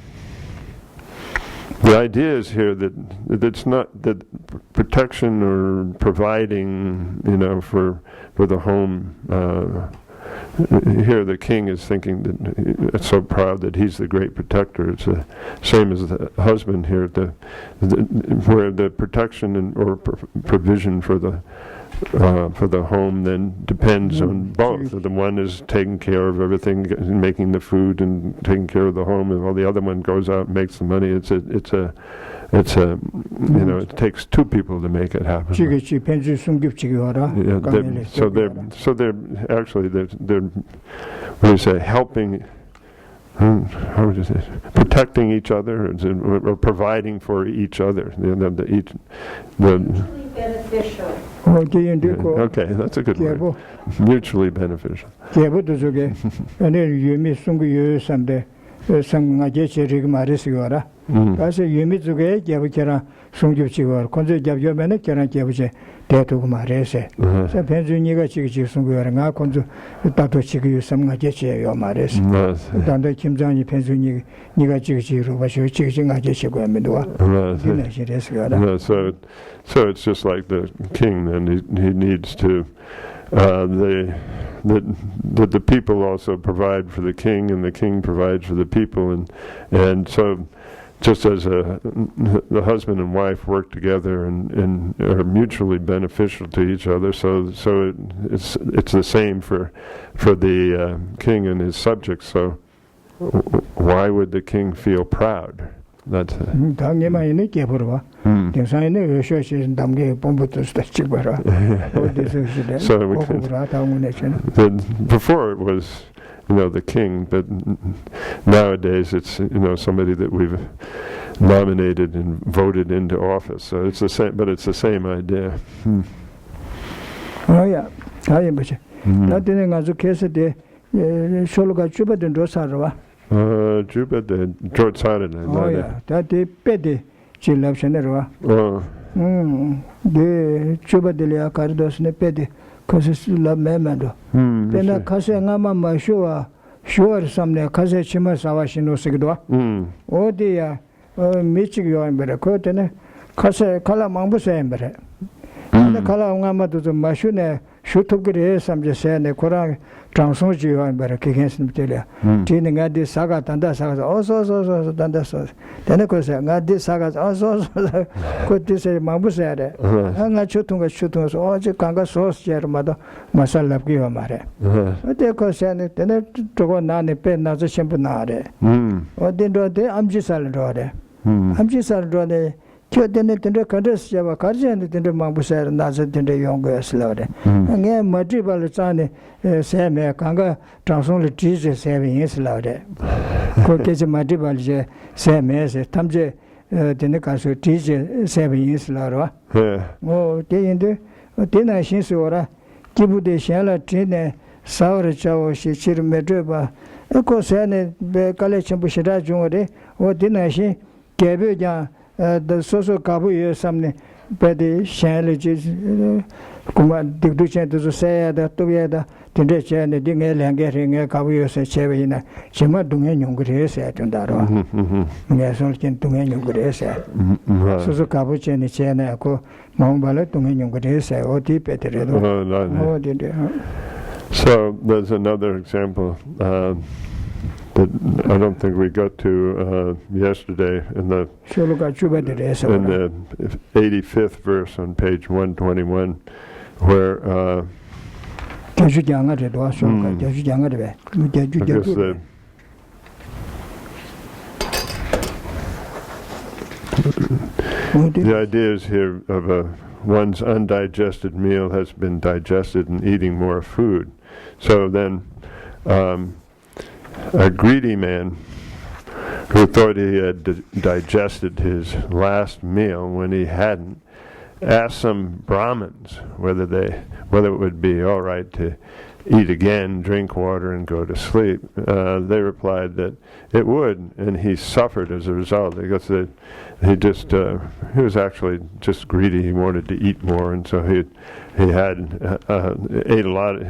idea is here that it's not that protection or providing, for the home. Here the king is thinking that it's so proud that he's the great protector. It's the same as the husband here, where the protection or provision for the home then depends on both. The one is taking care of everything, making the food and taking care of the home, and while the other one goes out and makes the money. It takes two people to make it happen. So they're actually what do you say, helping how would you say, protecting each other or providing for each other. Mutually beneficial. Okay, that's a good word. Mutually beneficial. 가서 유미 쪽에 개부케라 송집치고 건조 잡여면은 계란 개부제 대두고 말해서 저 변준이가 지금 송고야가 건조 따도 지금 삼가제요 말해서 단도 김장이 변준이 네가 지금 봐서 지금 가제시고 하면도 so it's just like the king then he needs to the people also provide for the king and the king provides for the people and so just as the husband and wife work together and are mutually beneficial to each other, so it's the same for the king and his subjects. So why would the king feel proud? That's so before it was the king, but nowadays it's somebody that we've nominated and voted into office. So it's the same, but it's the same idea. Oh yeah, I am. That didn't as a case de Shologa Juba den Rosarva. Juba de George Saturday. Oh yeah, that de Pedi Chilapshanerva. Oh. De Juba de la Cardos ne Pedi. Because love memado. Then a Casangama Mashua, sure some Casa Chima Savashino Sigdwa. Oh dear, Michigan and Better and Casa Calamambus Ember. And the Calamama to the Mashune, shoot up good some just saying the Koran Transoji and Better against Mitelia. Tining at this saga, Tanda Saga, also Tanda. Then of course, I this saga also could this a Mambusere. I'm not shooting a shooting, or the Kanga sauce, Jermada, Masala Givamare. But they could send it, then to go Nani Pen, not the Champanade. Or didn't do I'm just a rode. I'm just a rode. Then it in the countries, Java Karjan, it in the Mambuser, Nazat in the younger slaughter. And then Madribalzani, Sam Kanga, Transonly Jesus having his laude. Cookage Madribalje, Sam as a Tamje, Denekasu teacher, saving his laura. Oh, day in the dinner, Shinsora, Kibu de Shella, Trina, Saura Chow, she Medruba, Echo Sane, Collection Bushira Jungade, or dinner she gave you. The social Kabu something but the challenges Kuma Dictation to say that together Tindre and the Dingel and getting a Kabu said Chevina, Chima Dungan Grace at Undaro. Yes, only Dungan Grace. So Kabu Chen Chena, Mambala Dungan Grace, or deep at the So there's another example. That I don't think we got to yesterday in the 85th verse on page 121, where the idea is here of one's undigested meal has been digested in eating more food. So then a greedy man who thought he had digested his last meal when he hadn't asked some Brahmins whether it would be all right to eat again, drink water, and go to sleep. They replied that it would, and he suffered as a result because he was actually just greedy. He wanted to eat more, and so he had ate a lot.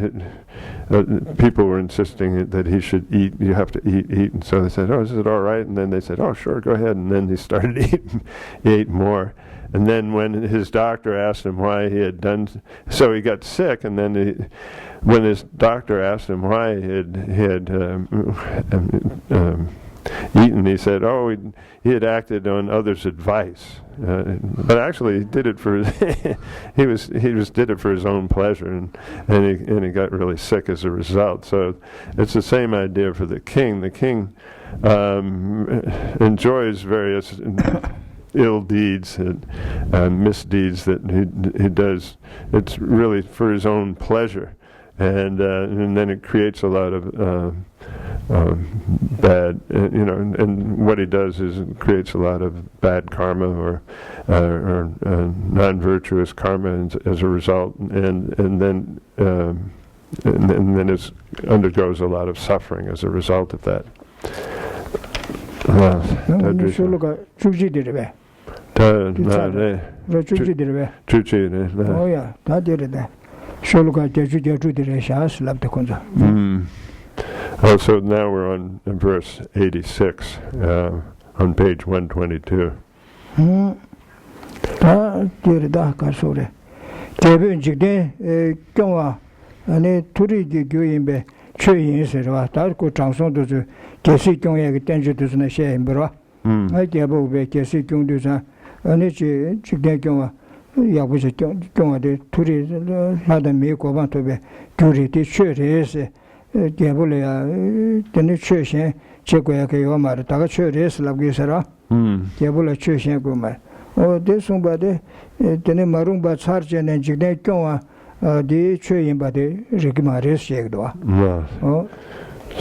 People were insisting that he should eat. You have to eat, and so they said, "Oh, is it all right?" And then they said, "Oh, sure, go ahead." And then he started eating. He ate more. And then when his doctor asked him why he had done, so he got sick. And then when his doctor asked him why he had eaten, he said, "Oh, he had acted on others' advice, but actually he did it for he did it for his own pleasure, and he got really sick as a result." So it's the same idea for the king. The king enjoys various ill deeds and misdeeds that he does. It's really for his own pleasure, and then it creates a lot of bad, and what he does is it creates a lot of bad karma or non-virtuous karma as a result, and then it undergoes a lot of suffering as a result of that. So now we're on verse 86, on page 122.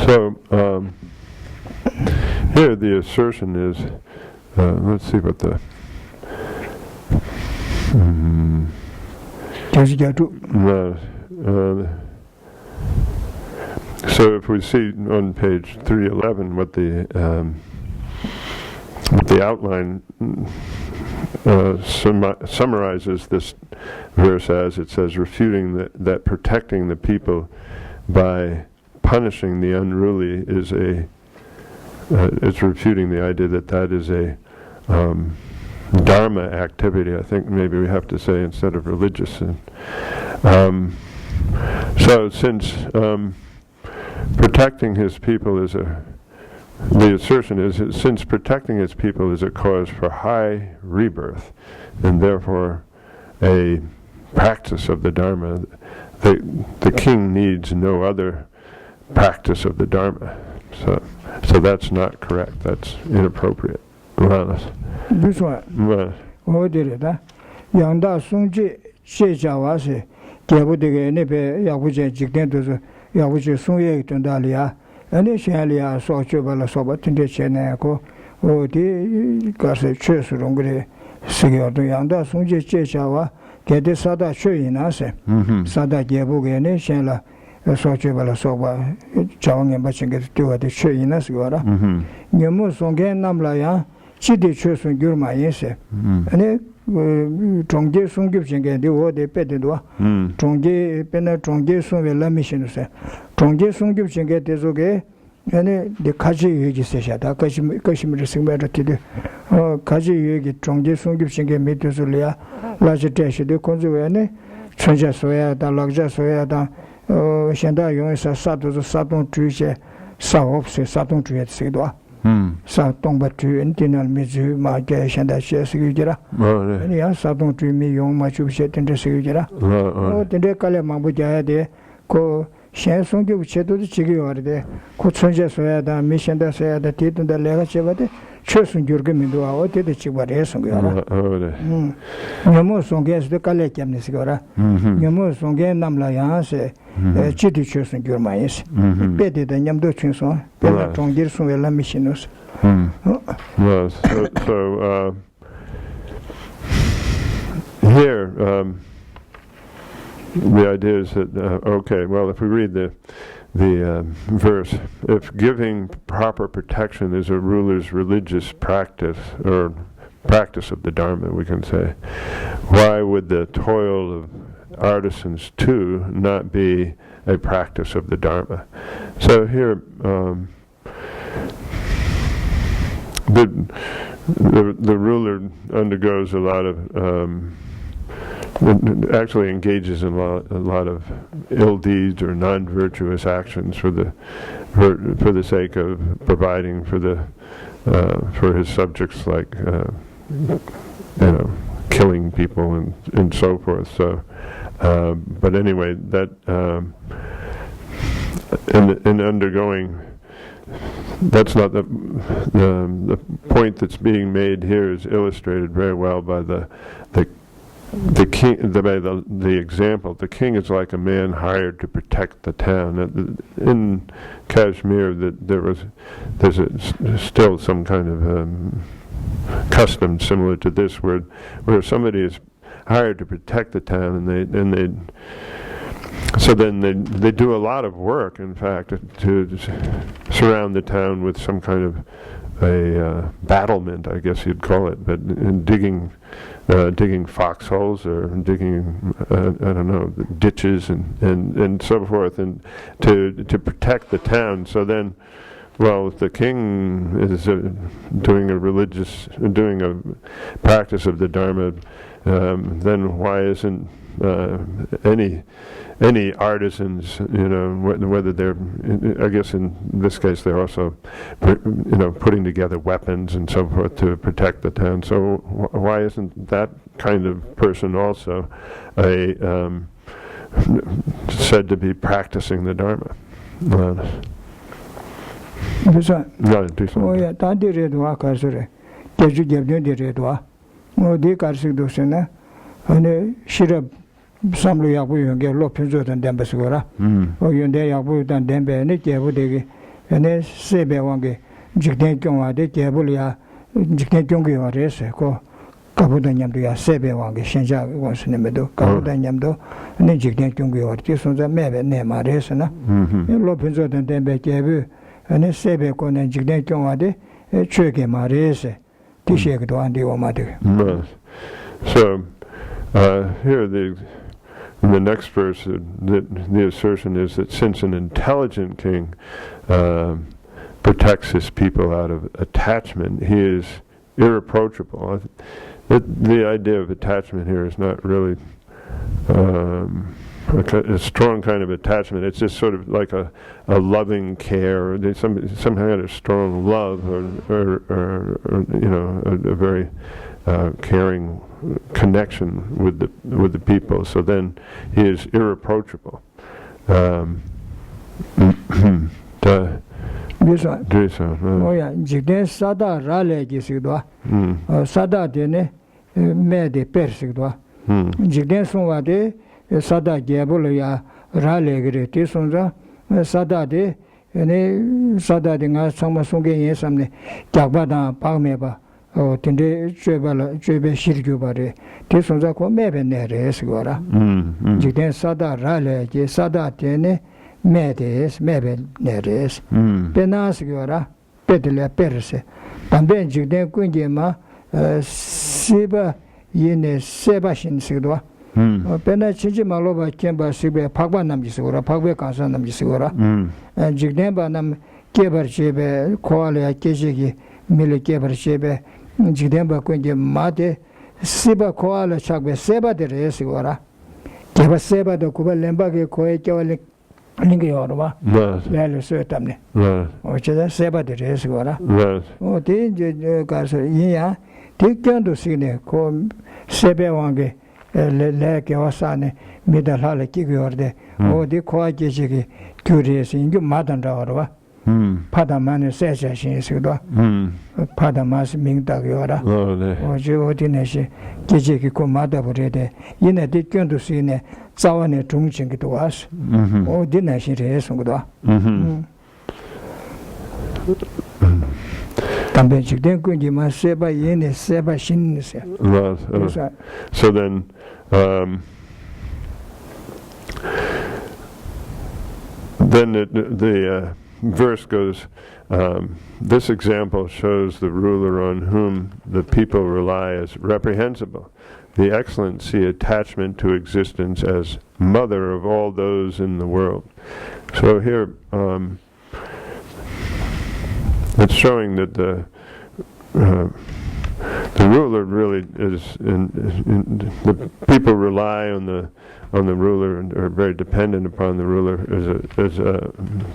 So here the assertion is, let's see what the so if we see on page 311 what the outline summarizes this verse as, it says, refuting that protecting the people by punishing the unruly is it's refuting the idea that is a dharma activity. I think maybe we have to say instead of religious. So since protecting his people the assertion is that since protecting his people is a cause for high rebirth, and therefore a practice of the Dharma, the king needs no other practice of the Dharma. So that's not correct. That's inappropriate. This one. Oh, did it? Yanda Sungji Shejawase, Gabudige Nebe, Yabuja Jigdentus, Yabuja Sunye Tundalia, and Shalia Sochubala Sobat in the Chenako, or the Gase Church Rungre, Sigurd Yanda Sungji Shejawa, get the Sada Chuinase, Sada Gabugene, Shela, Sochubala Soba, Chong and Baching get to at the Chuinas Gora. Yamusongan Namlaya. Chidi Chusun Gurma Yese, and Tongje Sun Gibson get the word they petted. Tongje Pena Tongje Sun will let me say. Tongje Sun Gibson get this okay, and the Kaji Yugi Sesha, Kashmir Simba to the Kaji Yugi, Tongje Sun Gibson get me to Zulia, Lajitesh, the Konzuene, Trenja Soya, the Lagja Soya, Shanda Yonsa Sato, Saturn Tree, Sahops, Saturn Tree at Sidwa. Sa tomba tu internal mizu ma ge shanda she sigujira ani ya sa tong tu mi yong ma chu she tende sigujira o tende kale ma bu ja de ko shen song ge che do chi ge war de ko chonje so ya da mi shanda so ya da ti tun da le ga che ba de che sun gyur ge mi do o te de chi ba re song ya nyamo song ge de kale kyam ni sigora nyamo song ge nam la ya se chi di che sun gyur ma yes be de da nyam do chin so be la tong gir sun la mi shinus. Well, so here the idea is that okay, well, if we read the verse, if giving proper protection is a ruler's religious practice or practice of the Dharma, we can say, why would the toil of artisans too not be a practice of the Dharma? So here. The ruler undergoes a lot of actually engages in a lot of ill deeds or non-virtuous actions for the sake of providing for his subjects, like killing people and so forth. So, but anyway, that in undergoing. That's not the point that's being made here is illustrated very well by the the king, the example, the king is like a man hired to protect the town. In Kashmir, there's still some kind of custom similar to this, where somebody is hired to protect the town, and they do a lot of work, in fact, to surround the town with some kind of a battlement, I guess you'd call it, but in digging foxholes, or digging I don't know, ditches and so forth, and to protect the town. So then, well, if the king is doing a practice of the Dharma, then why isn't any artisans, whether they're, I guess in this case they're also, putting together weapons and so forth to protect the town. So why isn't that kind of person also said to be practicing the Dharma? Samlu yakbu yunge lo pinzo dan dembe sigora. O yunde yakbu dan dembe ne jebu degi ne sebe wange jikden kyongwa de jebu ya jikden kyongge wa rese ko kabu dan nyamdo ya sebe wange shenja wonsne medo kabu dan nyamdo ne jikden kyongge wa ti sonza mebe ne ma rese na. Lo pinzo dan dembe jebu ne sebe ko ne jikden kyongwa de chöge ma rese ti shege do andi wa ma de. So here in the next verse, the assertion is that since an intelligent king protects his people out of attachment, he is irreproachable. The idea of attachment here is not really a strong kind of attachment. It's just sort of like a loving care, or some kind of strong love, or a very caring connection with the people. So then he is irreproachable. Jikden sada rale gisigdwa. Sada dene me de persigdwa. Jikden sunwa de sada gebul ya rale gire te sunza sada de nga sangma sungge yen samne jakba da pagme ba. Tende chöbe shirgyu bare te sonza ko mebe nere sigora. Jikden sada rale je sada tene medes mebe neres. Pena sigora pedle perse. Tamben jikden kunje ma siba yene seba shin sigdwa. Pena chinji maloba kemba sibe pagba namji sigora, pagbe kansa namji sigora. Jikden ba nam kebar chebe koale ya kejegi mile kebar chebe jikdenba kunje mate siba koala chakbe seba de resi gora keba seba do kuba lemba ke koe kewale ninge yorwa lele so tamne o cheda seba de resi gora o te je karso yiya te kyando sine ko sebe wange le ke wasane midalale ki gorde o de koa jejege kyuresi inge madan rawarwa 파다만의 세자신이 있어도 파다마스 민다기어라 어제어디네시 계제기 고마다 버려대 이내 대견도 쓰이네 자원의 중심기도 와서 어디네시에 송도 담배 직된 군지만 세바 예네 세바 신니세 So then the verse goes, this example shows the ruler on whom the people rely as reprehensible. The excellent see attachment to existence as mother of all those in the world. So here it's showing that the ruler really is, the people rely on the ruler and are very dependent upon the ruler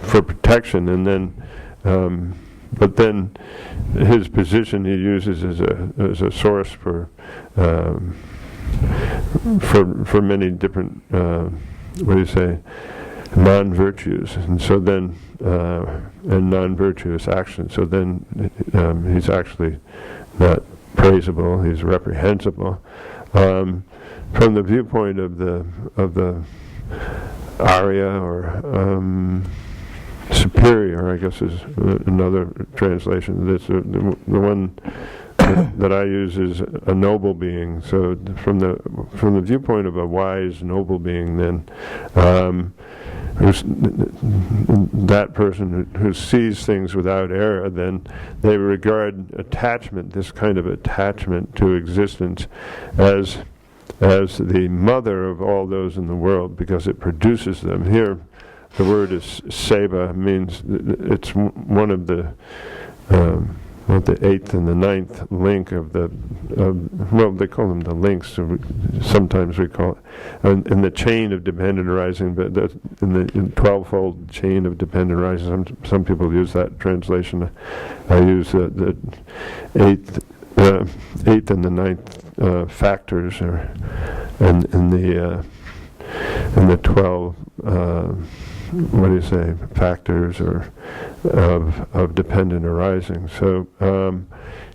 for protection, and then but then his position he uses as a source for many different what do you say, non-virtues, and so then and non-virtuous actions. So then he's actually not praisable, he's reprehensible. from the viewpoint of the Arya or superior, I guess is another translation. This the one that I use is a noble being. So from the viewpoint of a wise noble being, then that person who sees things without error, then they regard attachment, this kind of attachment to existence, as the mother of all those in the world, because it produces them. Here, the word is seva, means it's one of the eighth and the ninth link of the, well, they call them the links, so sometimes we call it, in the chain of dependent arising, but in the 12-fold chain of dependent arising, some people use that translation. I use the eighth and the ninth factors, and in the 12, what do you say, factors or of dependent arising. So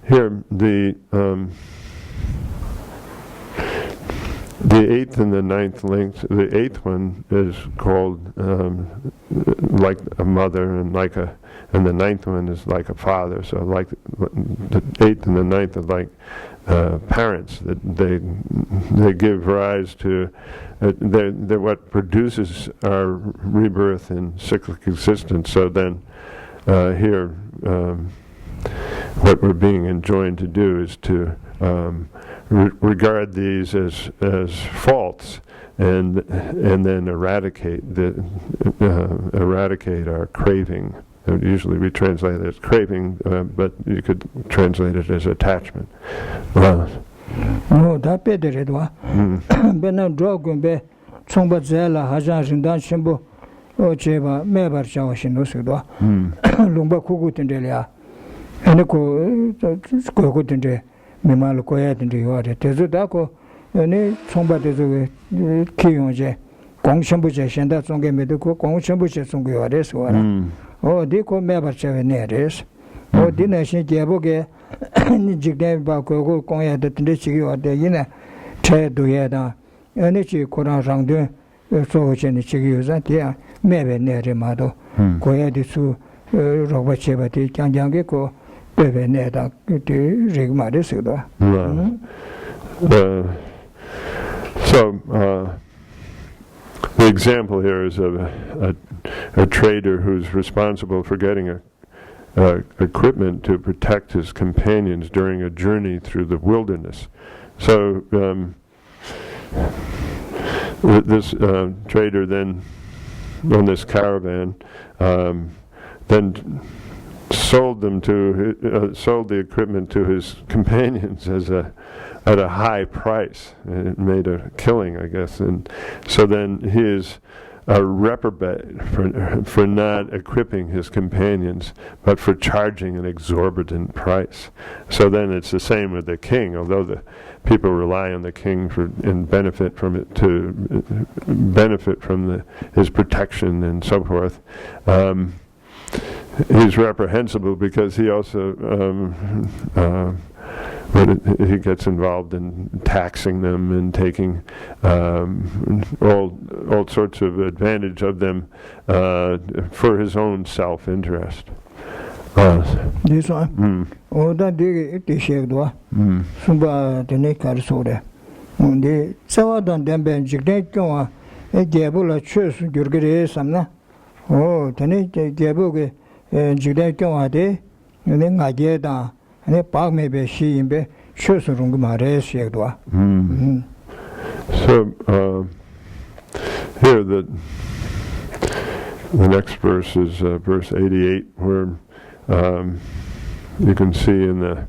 here the eighth and the ninth links. The eighth one is called like a mother, and and the ninth one is like a father. So like the eighth and the ninth are like parents, that they give rise to. They're what produces our rebirth in cyclic existence. So then here, what we're being enjoined to do is to regard these as faults, and then eradicate our craving. Usually we translate it as craving, but you could translate it as attachment. No, that better it was. Bena drogun be chongba zela hajan rindan shimbo o cheba mebar chawashin no sudwa. Lumba kugu tindelia. Ene ko tinde memal ko ya tinde yore. Tezu da ko ene chongba tezu kiyonje. Gong shimbo je shenda chongge medu ko gong shimbo je chongge yore suwara. O di ko mebar chawe neres. O di na shin jebo ge ni jigde ba ko ko ya de tinde chigi yore yina che do ya da. Ene chi koran rangde so chen chigi yoza dia mebe nere ma do. Ko ya di su roba cheba di kyang ge ko bebe ne da di rigma de su do. So the example here is of a trader who's responsible for getting equipment to protect his companions during a journey through the wilderness. So this trader then, on this caravan, then sold the equipment to his companions at a high price. It made a killing, I guess, and so then he is a reprobate for not equipping his companions, but for charging an exorbitant price. So then it's the same with the king. Although the people rely on the king and benefit from it, to benefit from his protection and so forth, he's reprehensible because he also he gets involved in taxing them and taking all sorts of advantage of them for his own self-interest. This one? Oh, that they shake do. Sumba the neck are so there. The Sawadan Demben Jigdeko, a Gabula church, Jurgere Samna. Oh, Tene Gabuge, Jigdeko a day, and then I get down. And a park may be she in be church Rungumare shake do. So here the next verse is verse 88, where you can see in the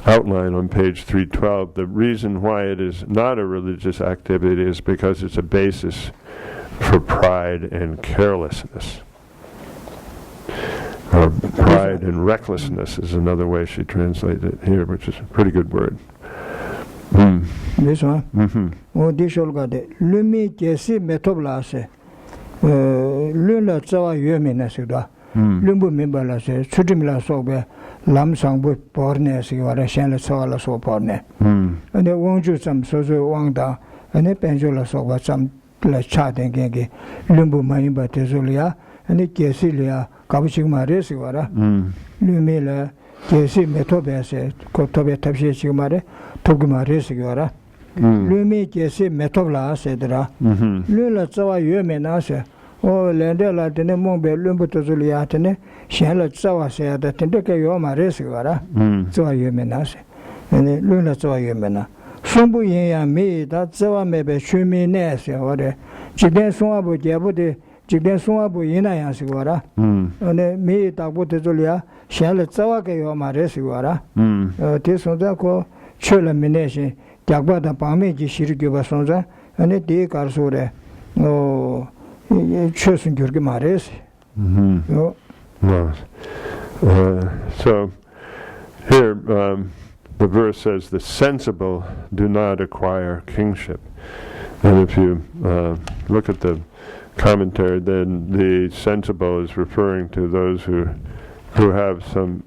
outline on page 312, the reason why it is not a religious activity is because it's a basis for pride and carelessness. Or pride and recklessness is another way she translated it here, which is a pretty good word. This one? Oh, this all got it. Lumi Geshe Yeshe Thabkhe. Luna Tsawa Yumina Suda. lumbu mimbala se chudimla sobe lam sangbu porne sigwara shenla sawala so porne ane wangju sam sozo wangda ane penjola soba sam la cha dengenge lumbu mayimba tezulia ane kesi liya kabuchigma re sigwara lumi la kesi metobe se ko tobe tabshe chigma re togma re sigwara lumi kesi metobla sedra lula tsawa yeme na se o lende la tene mongbe lumbu tezulia tene shenla tsawa se da tende ke yo ma re sigwara tsawa yeme na se ane lula tsawa yeme na sumbu yin ya mi da tsawa mebe shumi ne se ore jiden sunwa bu jebu de jiden sunwa bu yin na ya sigwara ane mi takbu tezulia shenla tsawa ke yo ma re sigwara te sonza ko chola mine shin gyakba da pangme ji shirikyo ba sonza ane de karso re chosun gyurgi ma re si so here the verse says the sensible do not acquire kingship, and if you look at the commentary, then the sensible is referring to those who have some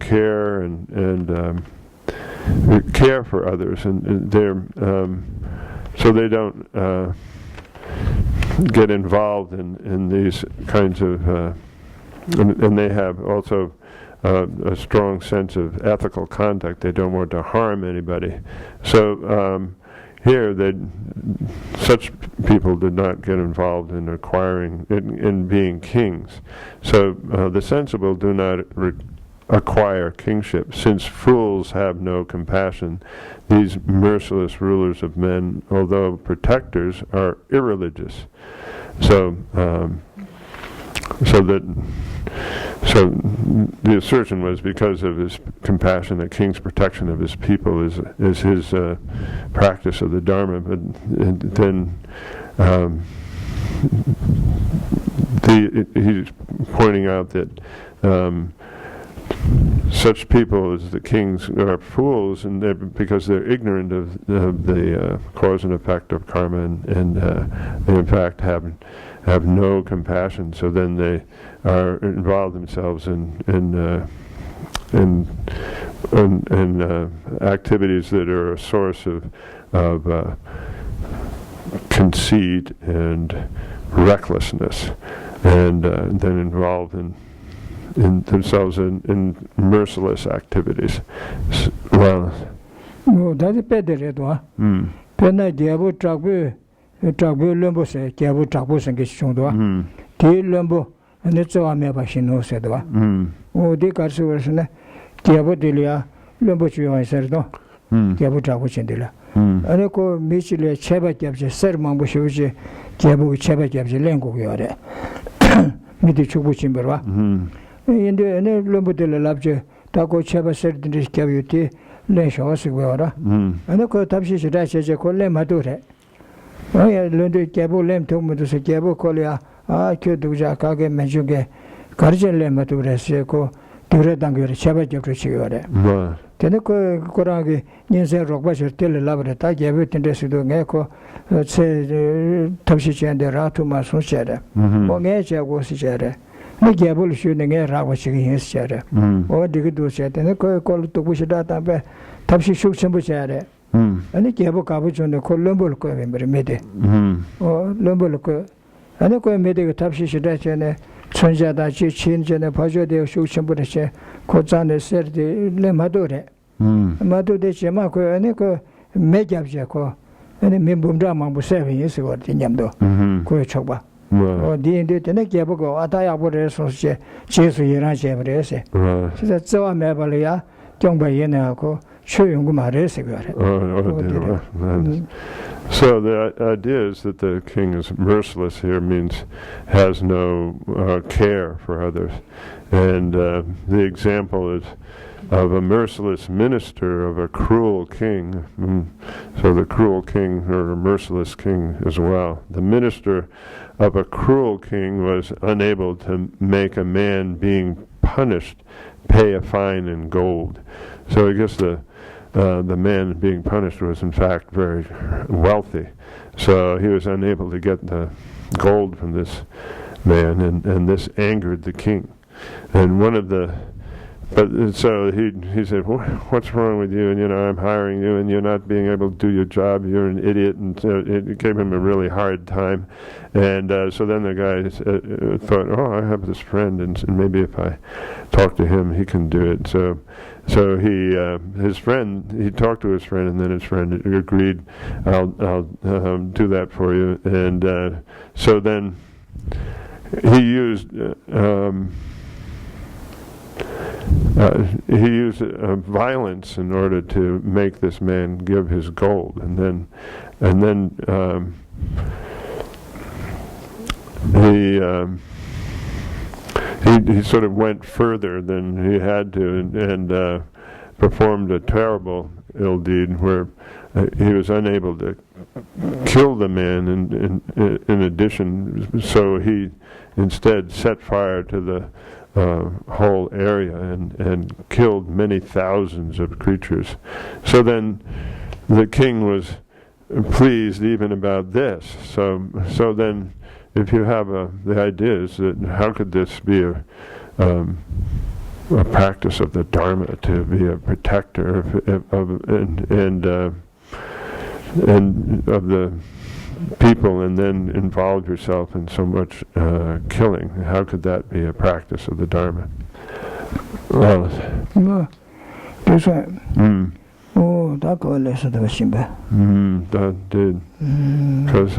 care and care for others, and they're so they don't get involved in these kinds of and they have also a strong sense of ethical conduct. They don't want to harm anybody. So here, such people did not get involved in acquiring, in being kings. So the sensible do not acquire kingship, since fools have no compassion. These merciless rulers of men, although protectors, are irreligious. So the assertion was because of his compassion, the king's protection of his people is his practice of the Dharma. But then he's pointing out that such people as the kings are fools, and because they're ignorant of the cause and effect of karma, and they in fact have no compassion. So then they are involved themselves in activities that are a source of conceit and recklessness, and then involved in themselves in merciless activities. Well, that's better. Pena diabo tragbu lumbo se diabo tragbu sange chungdo. Ti lumbo ne tsawa me ba shino se do. O de karsu versne diabo delia lumbo chuwa serdo. Diabo tragbu chendela. Ane ko michile cheba kyabje ser mambo shuje diabo cheba kyabje lengo yore. Midi chukbu chimberwa. Inde ene lumbo de labje tako cheba ser dindis kyabyuti len shawasik wara. Ane ko tabshi shira cheje ko le madure. Oya lundu kyabo lem tomudu se kyabo kolya kyo duja kage menjuge karjen le madure se ko dure dangure cheba kyabru chigore. Tene ko korangi ninse rokba chertele labre ta kyabo tindesido nge ko se tabshi chende ratu ma sunchere. O nge chego si chere. Ne gyabul shune nge rawa chigi hins chere. O digidu chete ne ko kol to bushida tambe tabshi shuk chimbu chere. Ani gyabo kabu chune ko lombol ko membre mede. O lombol ko ani ko mede tabshi shida chene chunja da chi chin chene phajo de shuk chimbu che ko chane ser de le madore. Madode chema ko ani ko me gyabje ko ani mimbumda mambu seven yesi war nyamdo. Ko chokba. Di tene gyabo ataya bore so che jesu yiran chebre se. Sisa tsawa mebale ya kyongba yene ko choyungu mare se gore. So the idea is that the king is merciless here means has no care for others, and the example is of a merciless minister of a cruel king. So the cruel king, or a merciless king as well. The minister of a cruel king was unable to make a man being punished pay a fine in gold. So I guess the man being punished was in fact very wealthy. So he was unable to get the gold from this man, and this angered the king. And one of the, but so he said, what's wrong with you? And I'm hiring you, and you're not being able to do your job. You're an idiot. And so it gave him a really hard time. And so then the guy thought, I have this friend, and maybe if I talk to him, he can do it. So he talked to his friend, and then his friend agreed, I'll do that for you. And so then he used violence in order to make this man give his gold, and then he sort of went further than he had to, and performed a terrible ill deed where he was unable to kill the man. In addition, so he instead set fire to the whole area and killed many thousands of creatures. So then the king was pleased even about this. So then, if you have the idea is that how could this be a practice of the Dharma, to be a protector of the people, and then involve yourself in so much killing? How could that be a practice of the Dharma? That did. Because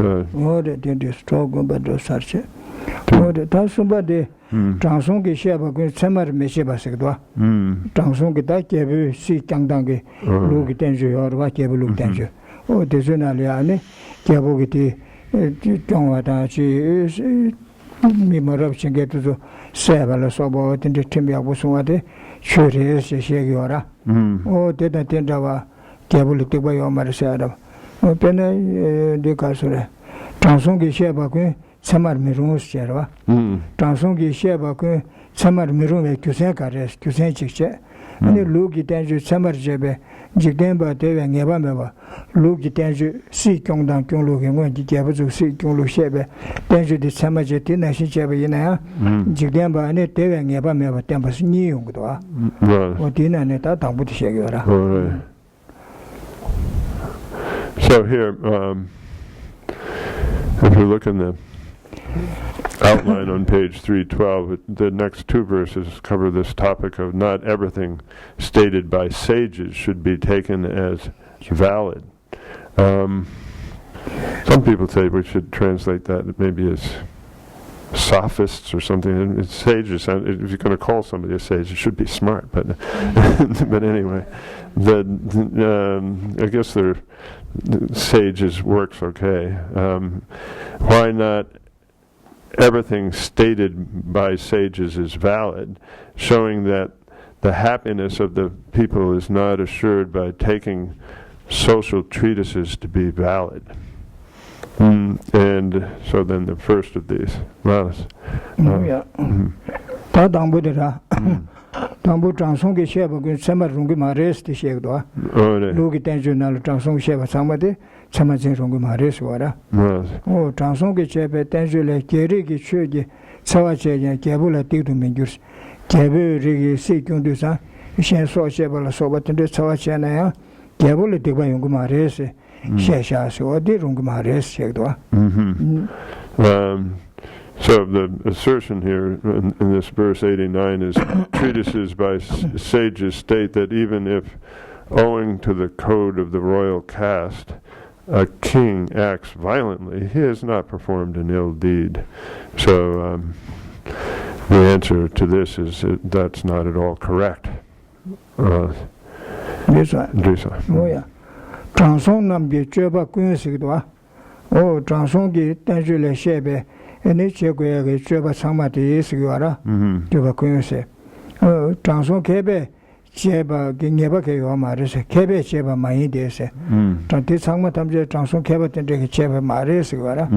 samar mirung scherwa transong gi sheba ko samar mirung e kyusen kares kyusen chikche ane lugi tenju samar jebe jigden ba de ngeba meba lugi tenju si kyongdang kyong lugi ngwen ji jeba zu si kyong lu shebe tenju de samar je tin na shi jebe ina ya jigden ba ane de ngeba meba temba ni yong do wa o dina ne ta dang bu de shege ra. So here if you look in the outline on page 312, the next two verses cover this topic of not everything stated by sages should be taken as valid. Some people say we should translate that maybe as sophists or something. It's sages. If you're going to call somebody a sage, it should be smart. But but anyway, I guess the sages works okay. Why not everything stated by sages is valid, showing that the happiness of the people is not assured by taking social treatises to be valid. And so then the first of these. Tambu transong ge sheba gun samar rungi mares ti shegdo lugi tenjunal transong sheba samade samajin rungi mares wara o transong ge chebe tenjule keri gi chöge sawache ya kebula tidu menjurs kebe rigi sikyundu sa shen so sheba la soba tende sawache na ya kebula tigba rungi mares shesha so de rungi mares shegdo. So the assertion here in this verse 89 is treatises by sages state that even if, owing to the code of the royal caste, a king acts violently, he has not performed an ill deed. So the answer to this is that's not at all correct. Ene chegwe ge cheba samati yesgwara cheba kunse transong kebe cheba ge ngeba ke yo marese kebe cheba mai dese tanti sangma tamje transong keba tende ge cheba marese gwara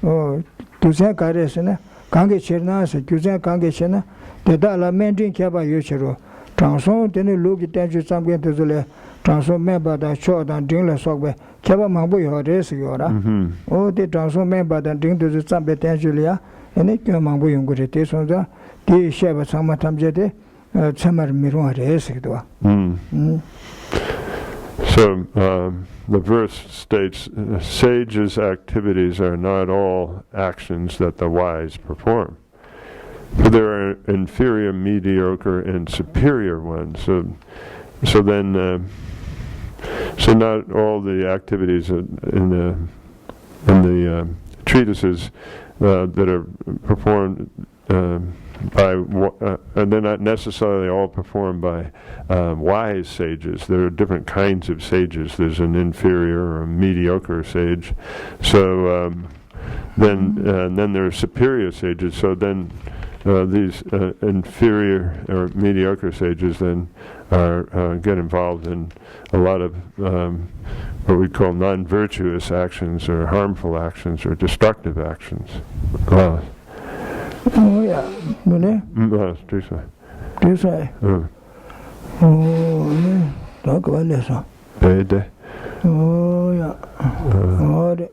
o tusen karese na kange cherna se tusen kange chena deda la mending keba yochero transong tene logi tenju samgen tezule transong meba da chodan dingla sokbe keba mangbu yo res yora o de transong meba da ding de sambe tenjulia ene kyo mangbu yungure te sonza di sheba sangma tamje de chamar mirwa re sikdwa. So the verse states, sages' activities are not all actions that the wise perform. For there are inferior, mediocre, and superior ones. So not all the activities in the treatises that are performed they're not necessarily all performed by wise sages. There are different kinds of sages. There's an inferior or a mediocre sage. So then there are superior sages. So then these inferior or mediocre sages then get involved in a lot of what we call non-virtuous actions or harmful actions or destructive actions. Oh yeah, mune? Tisa. Oh, ne. Tak wale sa. Bede. Oh yeah. Oh de.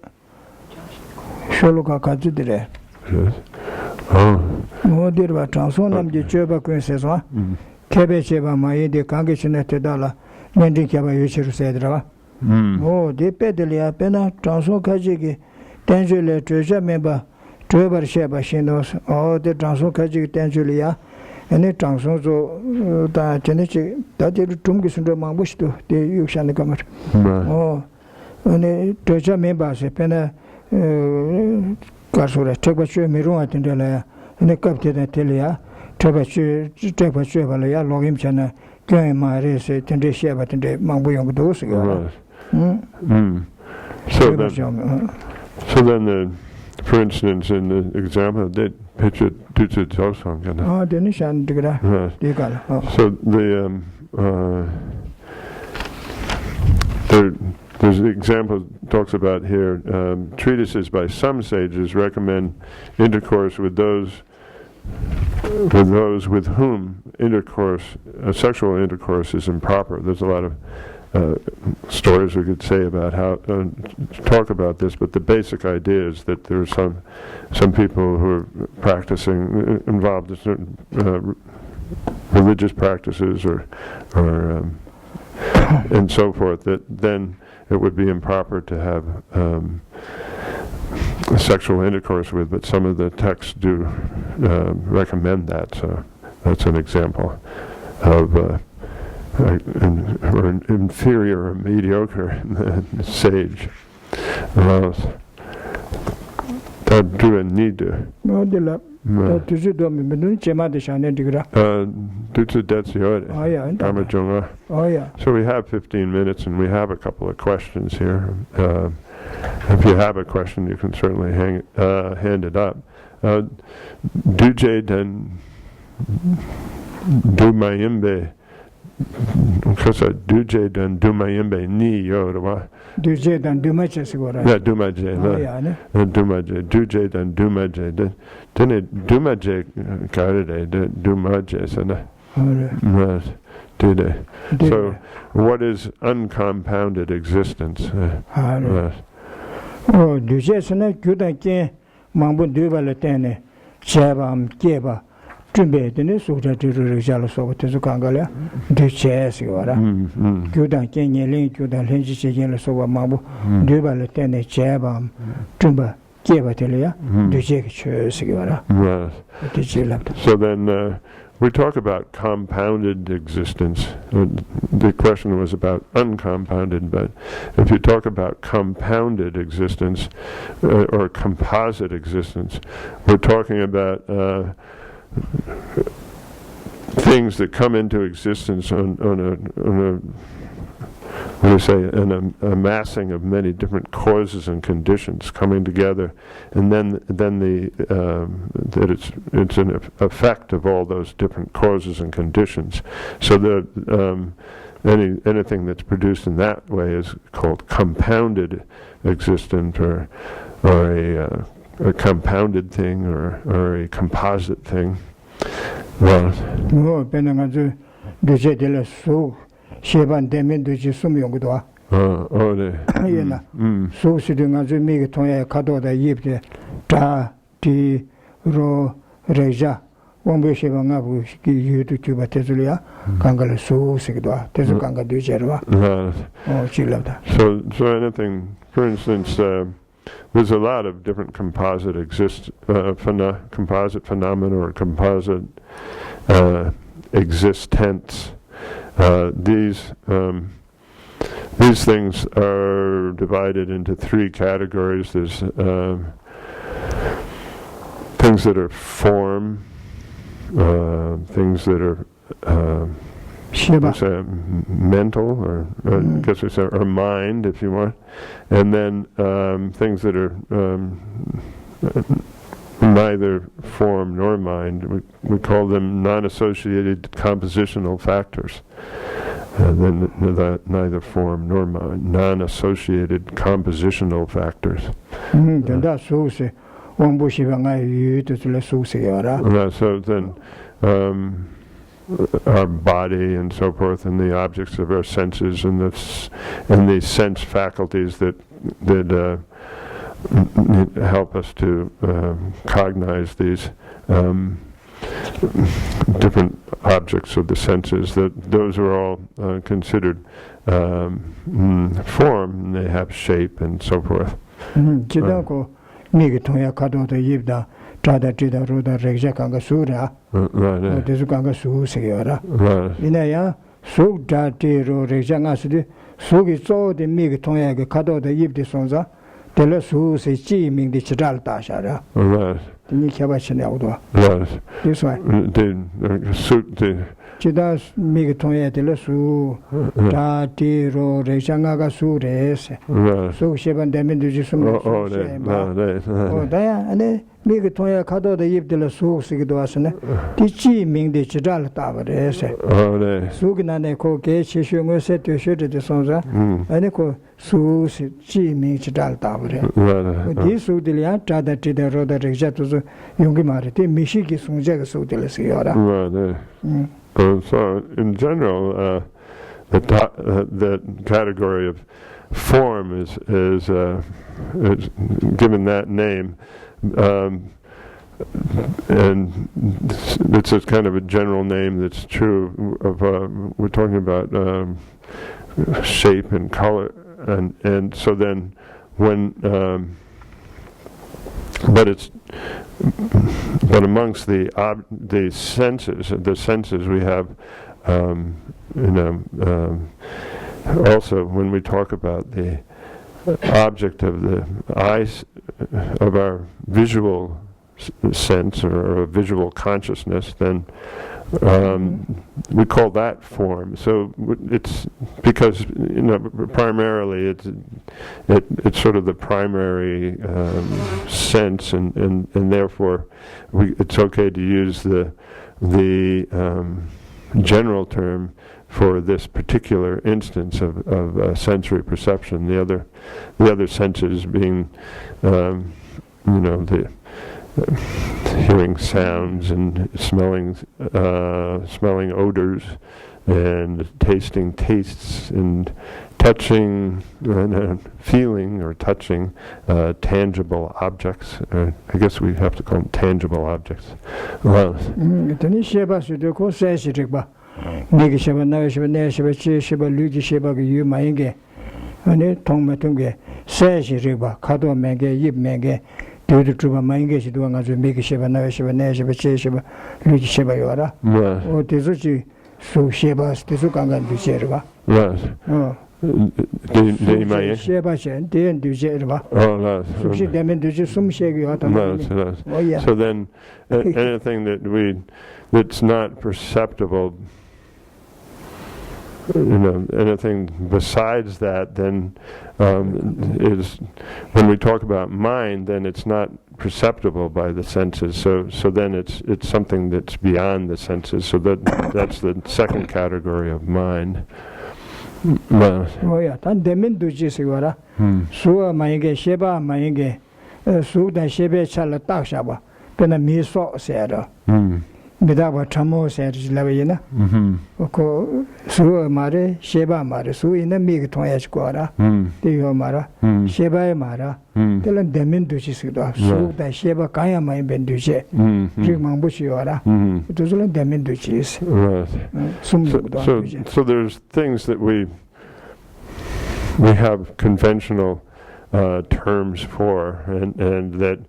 Sholo ka kaji dire. Yes. Oh. Oh dirwa transo nam je cheba kun se so. Kebe cheba mai de kange chine te dala. Nendi keba yuchiru se dra. Oh de pedeli ya pena transo kaji ki tenjele treja memba Trevor Sheba Shindos, all the Transo Kaji Tanjulia, and the Transo da Genichi, that is Tungis Mambush to the Yushan Comet. Oh, and the treasure members, a penna Casura, Trebachu, Miru Atendela, and the Captain Atelia, Trebachu, Logim Chana, Going Maris, Tende Sheba, and the Mambuyong Dos. So then for instance, in the example, they picture Dutsu Josong. Oh, the Nishan Digra. So there's the example talks about here. Treatises by some sages recommend intercourse with those with whom sexual intercourse is improper. There's a lot of stories we could say about how talk about this, but the basic idea is that there are some people who are practicing involved in certain religious practices or and so forth, that then it would be improper to have sexual intercourse with, but some of the texts do recommend that. So that's an example of or inferior or mediocre sage. That do a need to. No, the lab. To do Chema de Shannon Digra. Dutsu Detsuode. Oh, yeah. Oh, yeah. So we have 15 minutes and we have a couple of questions here. If you have a question, you can certainly hand it up. Duje den Dumayimbe. Because Duje dan Dumayimbe ni yorwa. Duje dan Dumaje sigora. Yeah, Dumaje. Oh, yeah, ne? Dumaje. Duje dan Dumaje. Dene Dumaje karede Dumaje sana. Right. Dide. So, what is uncompounded existence? Right. Oh, Duje sana kuda ke mambu dubale tene chebam keba. 준비했더니 소자들을 잘해서 그래서 간가려 대체스 거라 교단 개념이 교단 현지 제견을 소바 마부 뇌발을 때내 제밤 준비 개바들이야 대체 쳐스 거라 So then we talk about compounded existence. The question was about uncompounded, but if you talk about compounded existence or composite existence, we're talking about things that come into existence on a massing of many different causes and conditions coming together, and then that it's an effect of all those different causes and conditions. So that anything that's produced in that way is called compounded existence, or a compounded thing, or a composite thing. Well, no, Benangazu, Duje de la Sou, Sheban Demin Duji Sum Yongdua. Oh, Yena. So Sidungazu Migatoya Kado da Yip, Ta, Ti, ro reja wangbo sheba nga bu ki yudu tuba tezulia kangala su sikdwa tezu kanga dujerwa chilabda. So anything, for instance, there's a lot of different composite composite phenomena or composite existence. These things are divided into three categories. There's things that are form, things that are mental, or I guess we say, or mind, if you want, and then things that are neither form nor mind. We call them non-associated compositional factors. Then neither form nor mind, non-associated compositional factors. So then our body and so forth, and the objects of our senses, and the sense faculties that help us to cognize these different objects of the senses, those are all considered form, and they have shape and so forth. Tela su se chi ming di chidal ta sha ra. Right. Ni khaba chne awdo. Right. This way. The chida mi thong ye tela su ta ti ro re changa ga su re se. Right. Su sheban de min du ji sum. Oh, da ya ane mi thong ye khado de yib de su se gi do asne. Ti chi ming di chidal ta ba re se. Oh, ne. Su gi na ne ko ke chi shu ngo se tu shu de song za. Ane ko su se chi ming chidal ta ba re. Di su de ya ta da ti de ro da re ja tu yungi ma re ti mi shi gi sung ja ga su de le se ya ra. Right. So in general, the category of form is given that name, and it's a kind of a general name that's true of we're talking about shape and color, and so then when but amongst the senses we have also when we talk about the object of the eyes of our visual sense or visual consciousness, then we call that form. So it's because primarily it's sort of the primary sense, and therefore it's okay to use the general term for this particular instance of sensory perception. The other senses being the hearing sounds and smelling odors and tasting tastes and touching and feeling or touching tangible objects. I guess we have to call them tangible objects. Tuba Mange doing as we make a Sheba Nasheba Sheba Luki Sheba Yora. Or Tizuchi Su Shebas, Tizukanga and Ducerva. Right. Sheba Shen, then Ducerva. Oh, Sushi them into some shaggy. So then anything that's not perceptible, anything besides that, then is when we talk about mind, then it's not perceptible by the senses. So then it's something that's beyond the senses. So that's the second category of mind. Oh yeah, tan demin duji sigara. Suwa mainge sheba mainge su da shebe chala tak shaba. Pena mi so sera. Midaba Tramo said Lavina. Su Mare, Sheba Mare, Su in the Mig Toyasquara, the Mara, Sheba Mara, Telan Demin Duchisuda, Su that Sheba Kayama Ben Duce, Jimambuchiora, it was all Demin Duchis. So there's things that we have conventional terms for, and that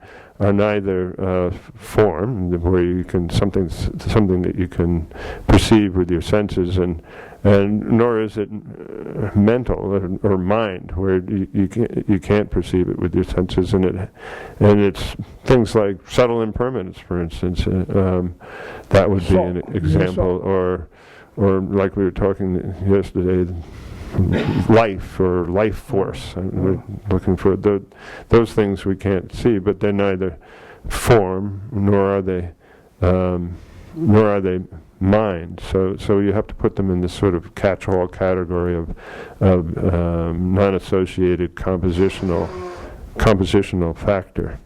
are neither form, where you can something that you can perceive with your senses, and nor is it mental or mind, where you can't perceive it with your senses, and it's things like subtle impermanence, for instance. That would be an example, or like we were talking yesterday, life or life force. We're looking for those things we can't see, but they're neither form nor are they mind. So you have to put them in this sort of catch-all category of non-associated compositional factor.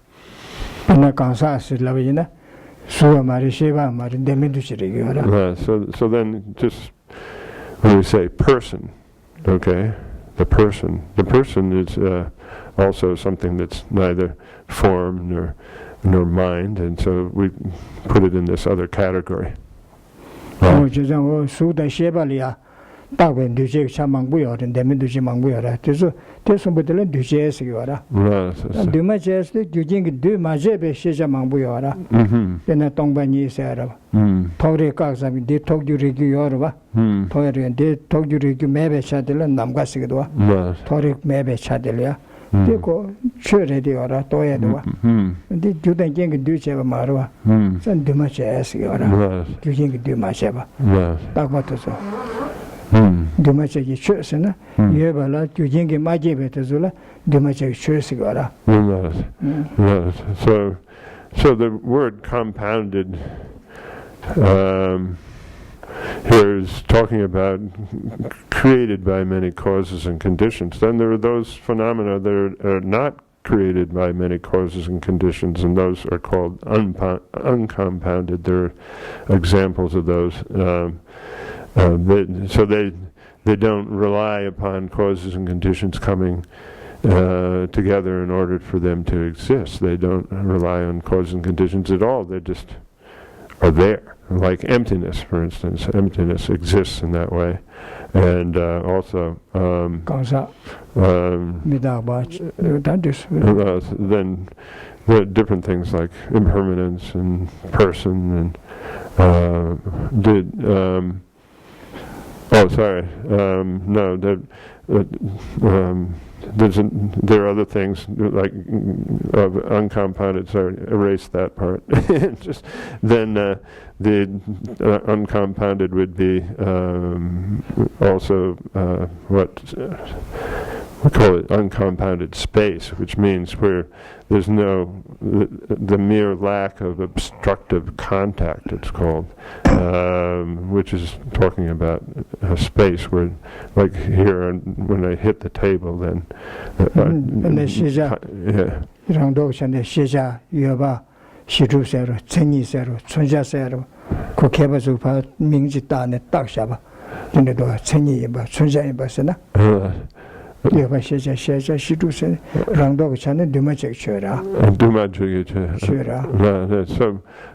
So then, just when we say person. Okay, the person is also something that's neither form nor mind, and so we put it in this other category. So the word compounded here is talking about created by many causes and conditions. Then there are those phenomena that are not created by many causes and conditions, and those are called uncompounded. There are examples of those. So they don't rely upon causes and conditions coming together in order for them to exist. They don't rely on causes and conditions at all. They just are there. Like emptiness, for instance. Emptiness exists in that way. And also then there are different things like impermanence and person and there are other things like of uncompounded. Sorry, erase that part. Just then the uncompounded would be also what we call it uncompounded space, which means where there's no the mere lack of obstructive contact. It's called, which is talking about a space where, like here, when I hit the table, then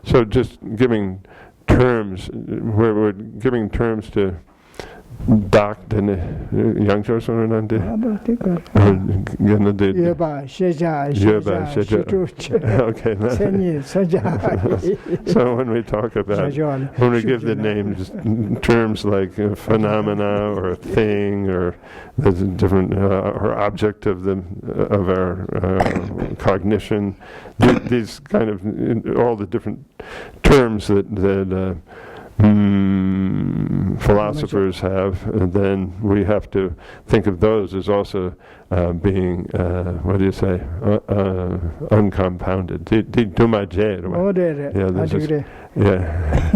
So just giving terms, where we're giving terms to Doc, den yang so so nande. Okay. So when we talk about, when we give the names, terms like phenomena or a thing or the different or object of our cognition, these kind of all the different terms that philosophers have, and then we have to think of those as also being, what do you say, uncompounded. Oh, there. Yeah, this is, yeah.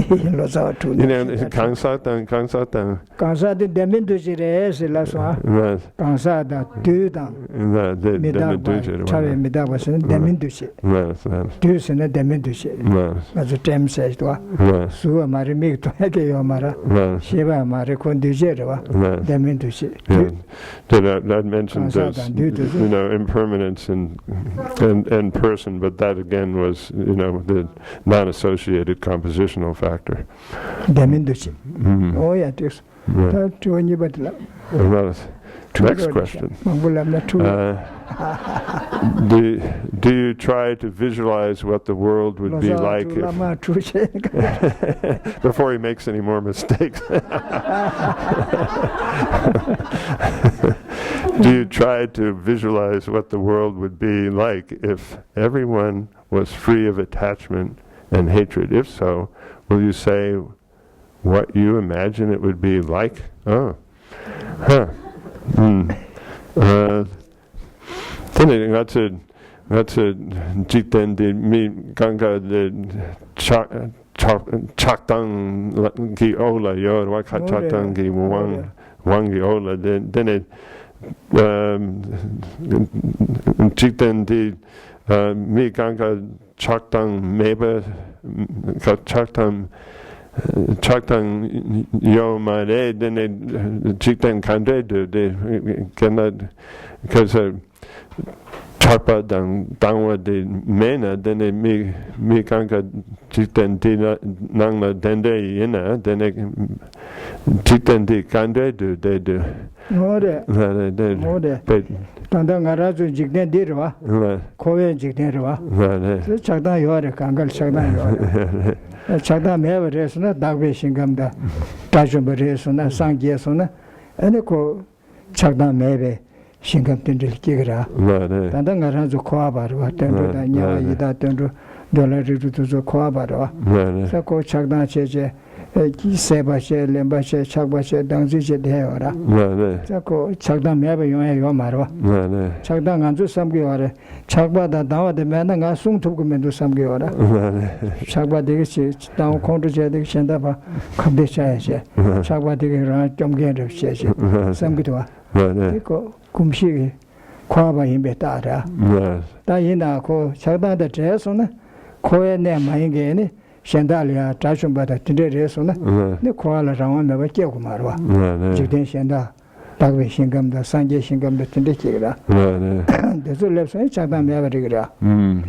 You know, Kansa Tang. Kansa de Demin Dujire, c'est la soie. Kansa da Dudang. Chave Midabas, Demin Dushi. Dus and a Demin Dushi. As a term says, Sua Marimik to Hegayomara, Shiva Maricondujera, Demin Dushi. That mentions you know, impermanence and person, but that again was, you know, the non-associated compositional factor. Oh yeah, this. Next question. Do you try to visualize what the world would be like if before he makes any more mistakes? Do you try to visualize what the world would be like if everyone was free of attachment and hatred? If so, will you say what you imagine it would be like? Oh. Huh. That's a jiten de mi ganga de chakdang ki ola yor waka chakdang ki wangi ola then it jiten de mi ganga chakdang meba chakdang yo mare then it jiten kande de cannot because Charpa dangwa de mena then it mi kanka jiten di nangla dende yina then it jiten di kande de Ode tanda ngarazu jikden dirwa kowe jikden rwa chakda yore kangal chakda yore chakda mewa resuna dagwe shingamda tajumba resuna sangye suna ane ko chakda mewe shingam tindil kigra tanda ngarazu kowa barwa tendo da nyawa yida tendo dola riru tuzo kowa barwa sa ko chakda cheche ki seba che lemba che chakba che dangzi che deyora sa ko chakda meba yongya yo marwa chakda nganzu samgi wara chakba da dawa de mena nga sung tupku mendu samgi wara chakba degi che dawa kondru che degi shenda pa kabde chaya che chakba degi rana kyomgen rib che che samgi tuwa ko kumshi kwa ba yinbe taara ta yina ko chakda da cheso na koye ne ma yinge ne shendaliya chachumba tinde reso na ne koala rawa meba kyeku marwa jikden shenda dagwe shingamda sanje shingamda tinde kigra desu lepso chakda meba rigra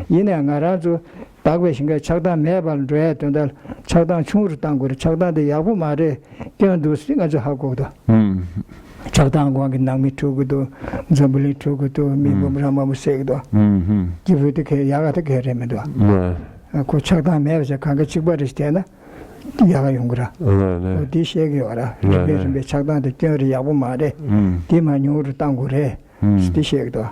yine ngarazu dagwe shinga chakda meba roya tundal chakda chungru tanguri chakda de yabu mare kyandu singa jo hakoda chakda ngwangi nangmi chugudu zambuli chugudu mingum ramamu segdo kivudu ke yagata ke remedo ko chakda mewa kanga chikbarish tena yaga yungra di shegi wara rimbe chakda de kyori yabu mare di ma nyuru tangure di shegdo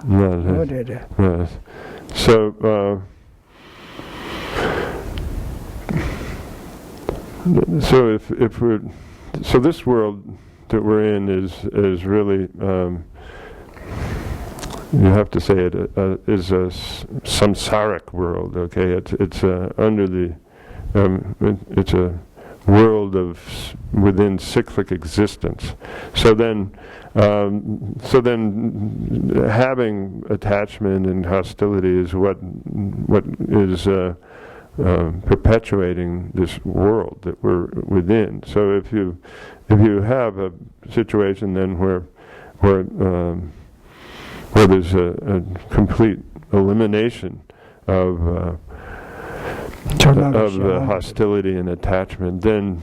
so this world that we're in is really you have to say it is a samsaric world. Okay, it's under the it's a world of within cyclic existence. So then having attachment and hostility is what is perpetuating this world that we're within. So if you have a situation then where there's a complete elimination of the hostility and attachment, then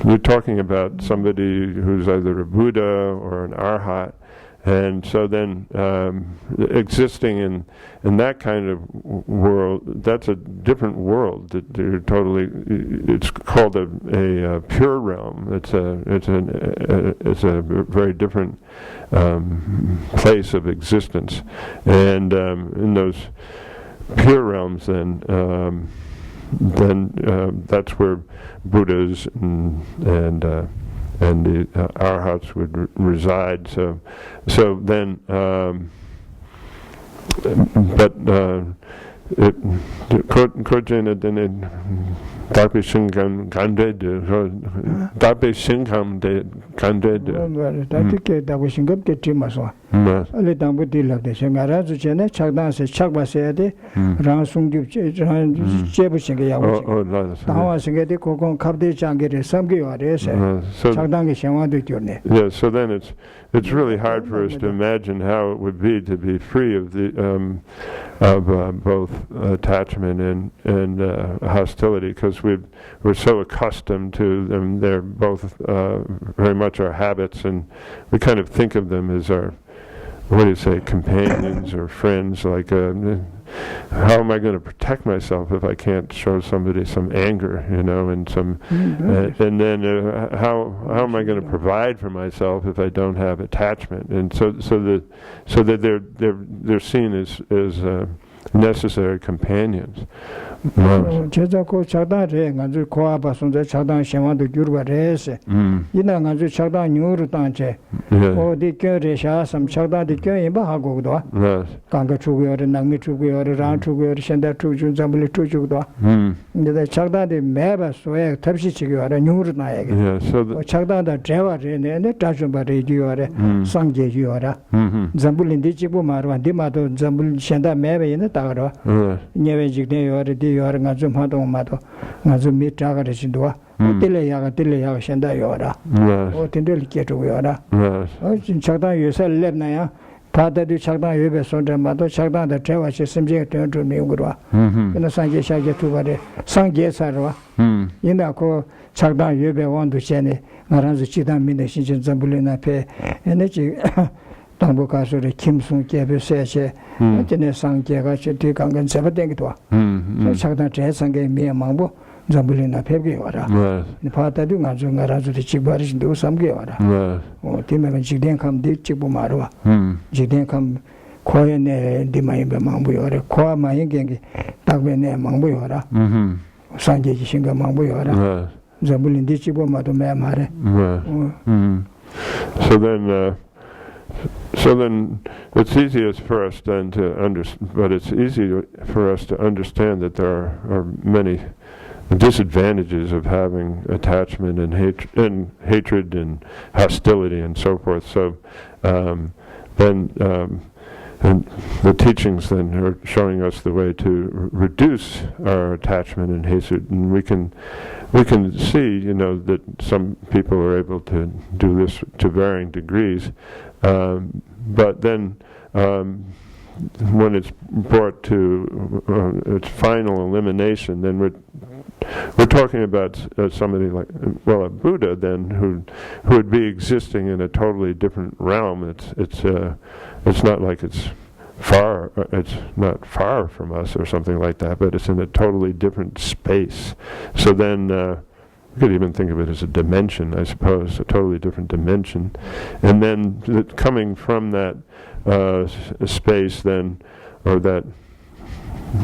you're talking about somebody who's either a Buddha or an Arhat, and so then existing in that kind of world, that's a different world. That you're totally, it's called a pure realm. It's a very different place of existence, and in those pure realms, then that's where Buddhas and and the arhats would reside. So then, but Kojena then Dabe Shingham Gandred, Dabe Shingham de Gandred. Datike Dabe Shingham de Timaso. Ali Dambu Dilla de Shangara, Jene, Chagdan says Chagbasede, Ransung Jebu Shingaya. Tawa Singati Kokon Kabde Jangere, Samgi or Chagdan Shawan de Journey. Yeah, so then it's really hard for us to imagine how it would be to be free of the both attachment and hostility, because we're so accustomed to them. They're both very much our habits, and we kind of think of them as our, what do you say, companions or friends. Like, how am I going to protect myself if I can't show somebody some anger, and some, and then how am I going to provide for myself if I don't have attachment? And so that they're seen as necessary companions. 제자고 차다래 간주 코아바 손자 차단 셴완도 규르바레세 이나 간주 차단 뉴르 단체 어디 껴레샤 삼 차다디 껴이바 하고도 강가 추고요르 낭미 추고요르 랑 추고요르 셴다 추주 잠블리 추주도 근데 차다디 매바 소에 탑시 치고요르 뉴르 나에게 차다다 제와레네 따좀바레 디요레 상제지요라 잠블린디 치고 마르와 디마도 잠블 셴다 매베네 따가로 녀베직네 요르 Yora Nazum Hado Mato, Nazum Mitaga Shindua, Tileyaga Shenda Yora, or Tindelicato Yora. In Chagda, you sell Lednaya, Pada di Chagda, Yube Sonda Mato, Chagda, the Treva, she seems to Nugua. In the Sange Shagya to Vade, Sange Sarva, in the Co Chagda, Yube want to Shene, Naranza Chita Mination Zambulina Pe, and the Tambukaso, the Kimsun Kebu Seche, Tine Sankiaga, Tikangan Sabadentua. Chagda Chesange, me among Zambulina Pegiora. The Pata do Nazungarazu, the Chibarish do some Geora. Or Timagan Jiden come di Chibumarua. Jiden come Koyane di Maimba Mambuora, Koa Mayangi, Tagbene Mambuora, Sanji Shinga Mambuora, Zambulin di Chibumado Mamare. So then, it's easiest for us then to but it's easy for us to understand that there are many disadvantages of having attachment and hatred and hostility and so forth. So then and the teachings then are showing us the way to reduce our attachment and hatred, and we can see, that some people are able to do this to varying degrees, but then when it's brought to its final elimination, then we're talking about somebody like, a Buddha then who would be existing in a totally different realm. It's not like it's not far from us or something like that, but it's in a totally different space. So then we could even think of it as a dimension, I suppose, a totally different dimension. And then coming from that space then, or that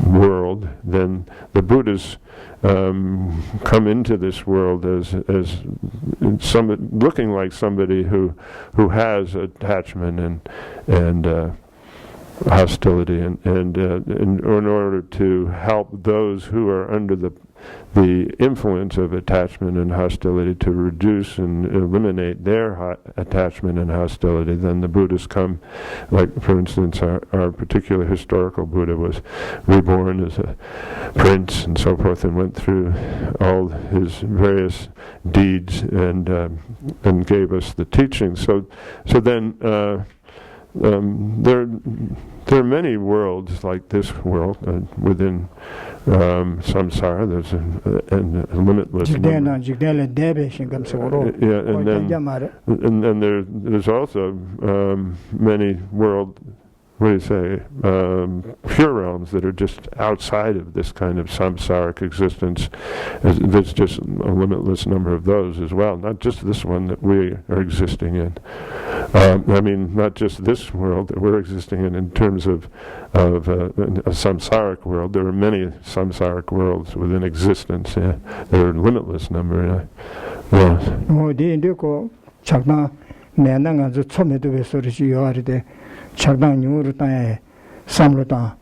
world, then the Buddhas come into this world as looking like somebody who has attachment and hostility, and in order to help those who are under the influence of attachment and hostility to reduce and eliminate their attachment and hostility, then the Buddhas come, like for instance our particular historical Buddha was reborn as a prince and so forth, and went through all his various deeds and gave us the teachings. So then there are many worlds like this world within samsara. There's a limitless and there's also many world. What do you say? Pure realms that are just outside of this kind of samsaric existence. There's just a limitless number of those as well. Not just this one that we are existing in. Not just this world that we're existing in terms of a samsaric world. There are many samsaric worlds within existence. Yeah. There are a limitless number. Yes. 어디 인데고 작당 내는 아주 처음에도 왜 소리지 요아리데 작당 뉴로 땅에 삼로 땅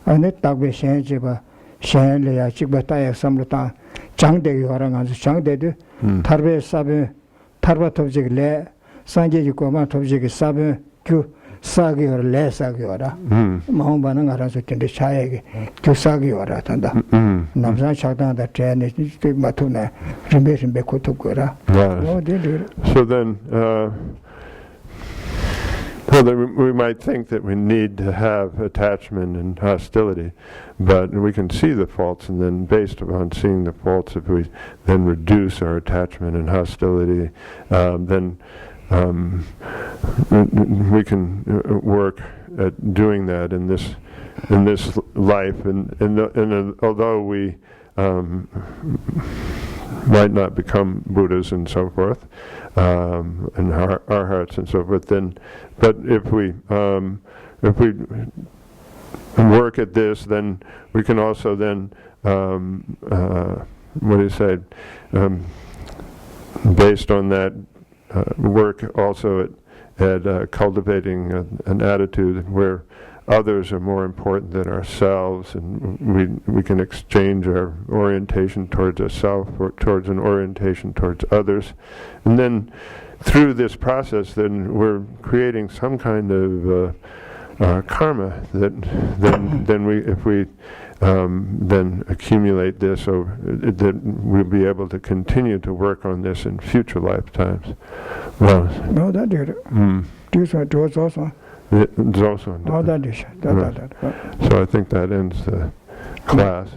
안에 딱배 셴제바 셴레야 직바 땅에 삼로 땅 장대 요아랑 아주 장대도 타르베 사베 타르바 톱직레 산제지 고마 톱직이 사베 그 사기요 레 사기요라 마음반응 알아서 텐데 차에게 그 사기요라 탄다 남산 작당다 트레네 맞투네 림베 고토고라 So then well, then we might think that we need to have attachment and hostility, but we can see the faults, and then based upon seeing the faults, if we then reduce our attachment and hostility, then we can work at doing that in this life, and although we might not become Buddhas and so forth, and our hearts and so forth, then, but if we work at this, then we can also then what do you say? Based on that, work also at cultivating an attitude where others are more important than ourselves, and we can exchange our orientation towards ourselves or towards an orientation towards others, and then through this process, then we're creating some kind of karma that then we, if we then accumulate this, or that we'll be able to continue to work on this in future lifetimes. Well, no, that did it. This was also. It's also. Oh, that is. So I think that ends the class.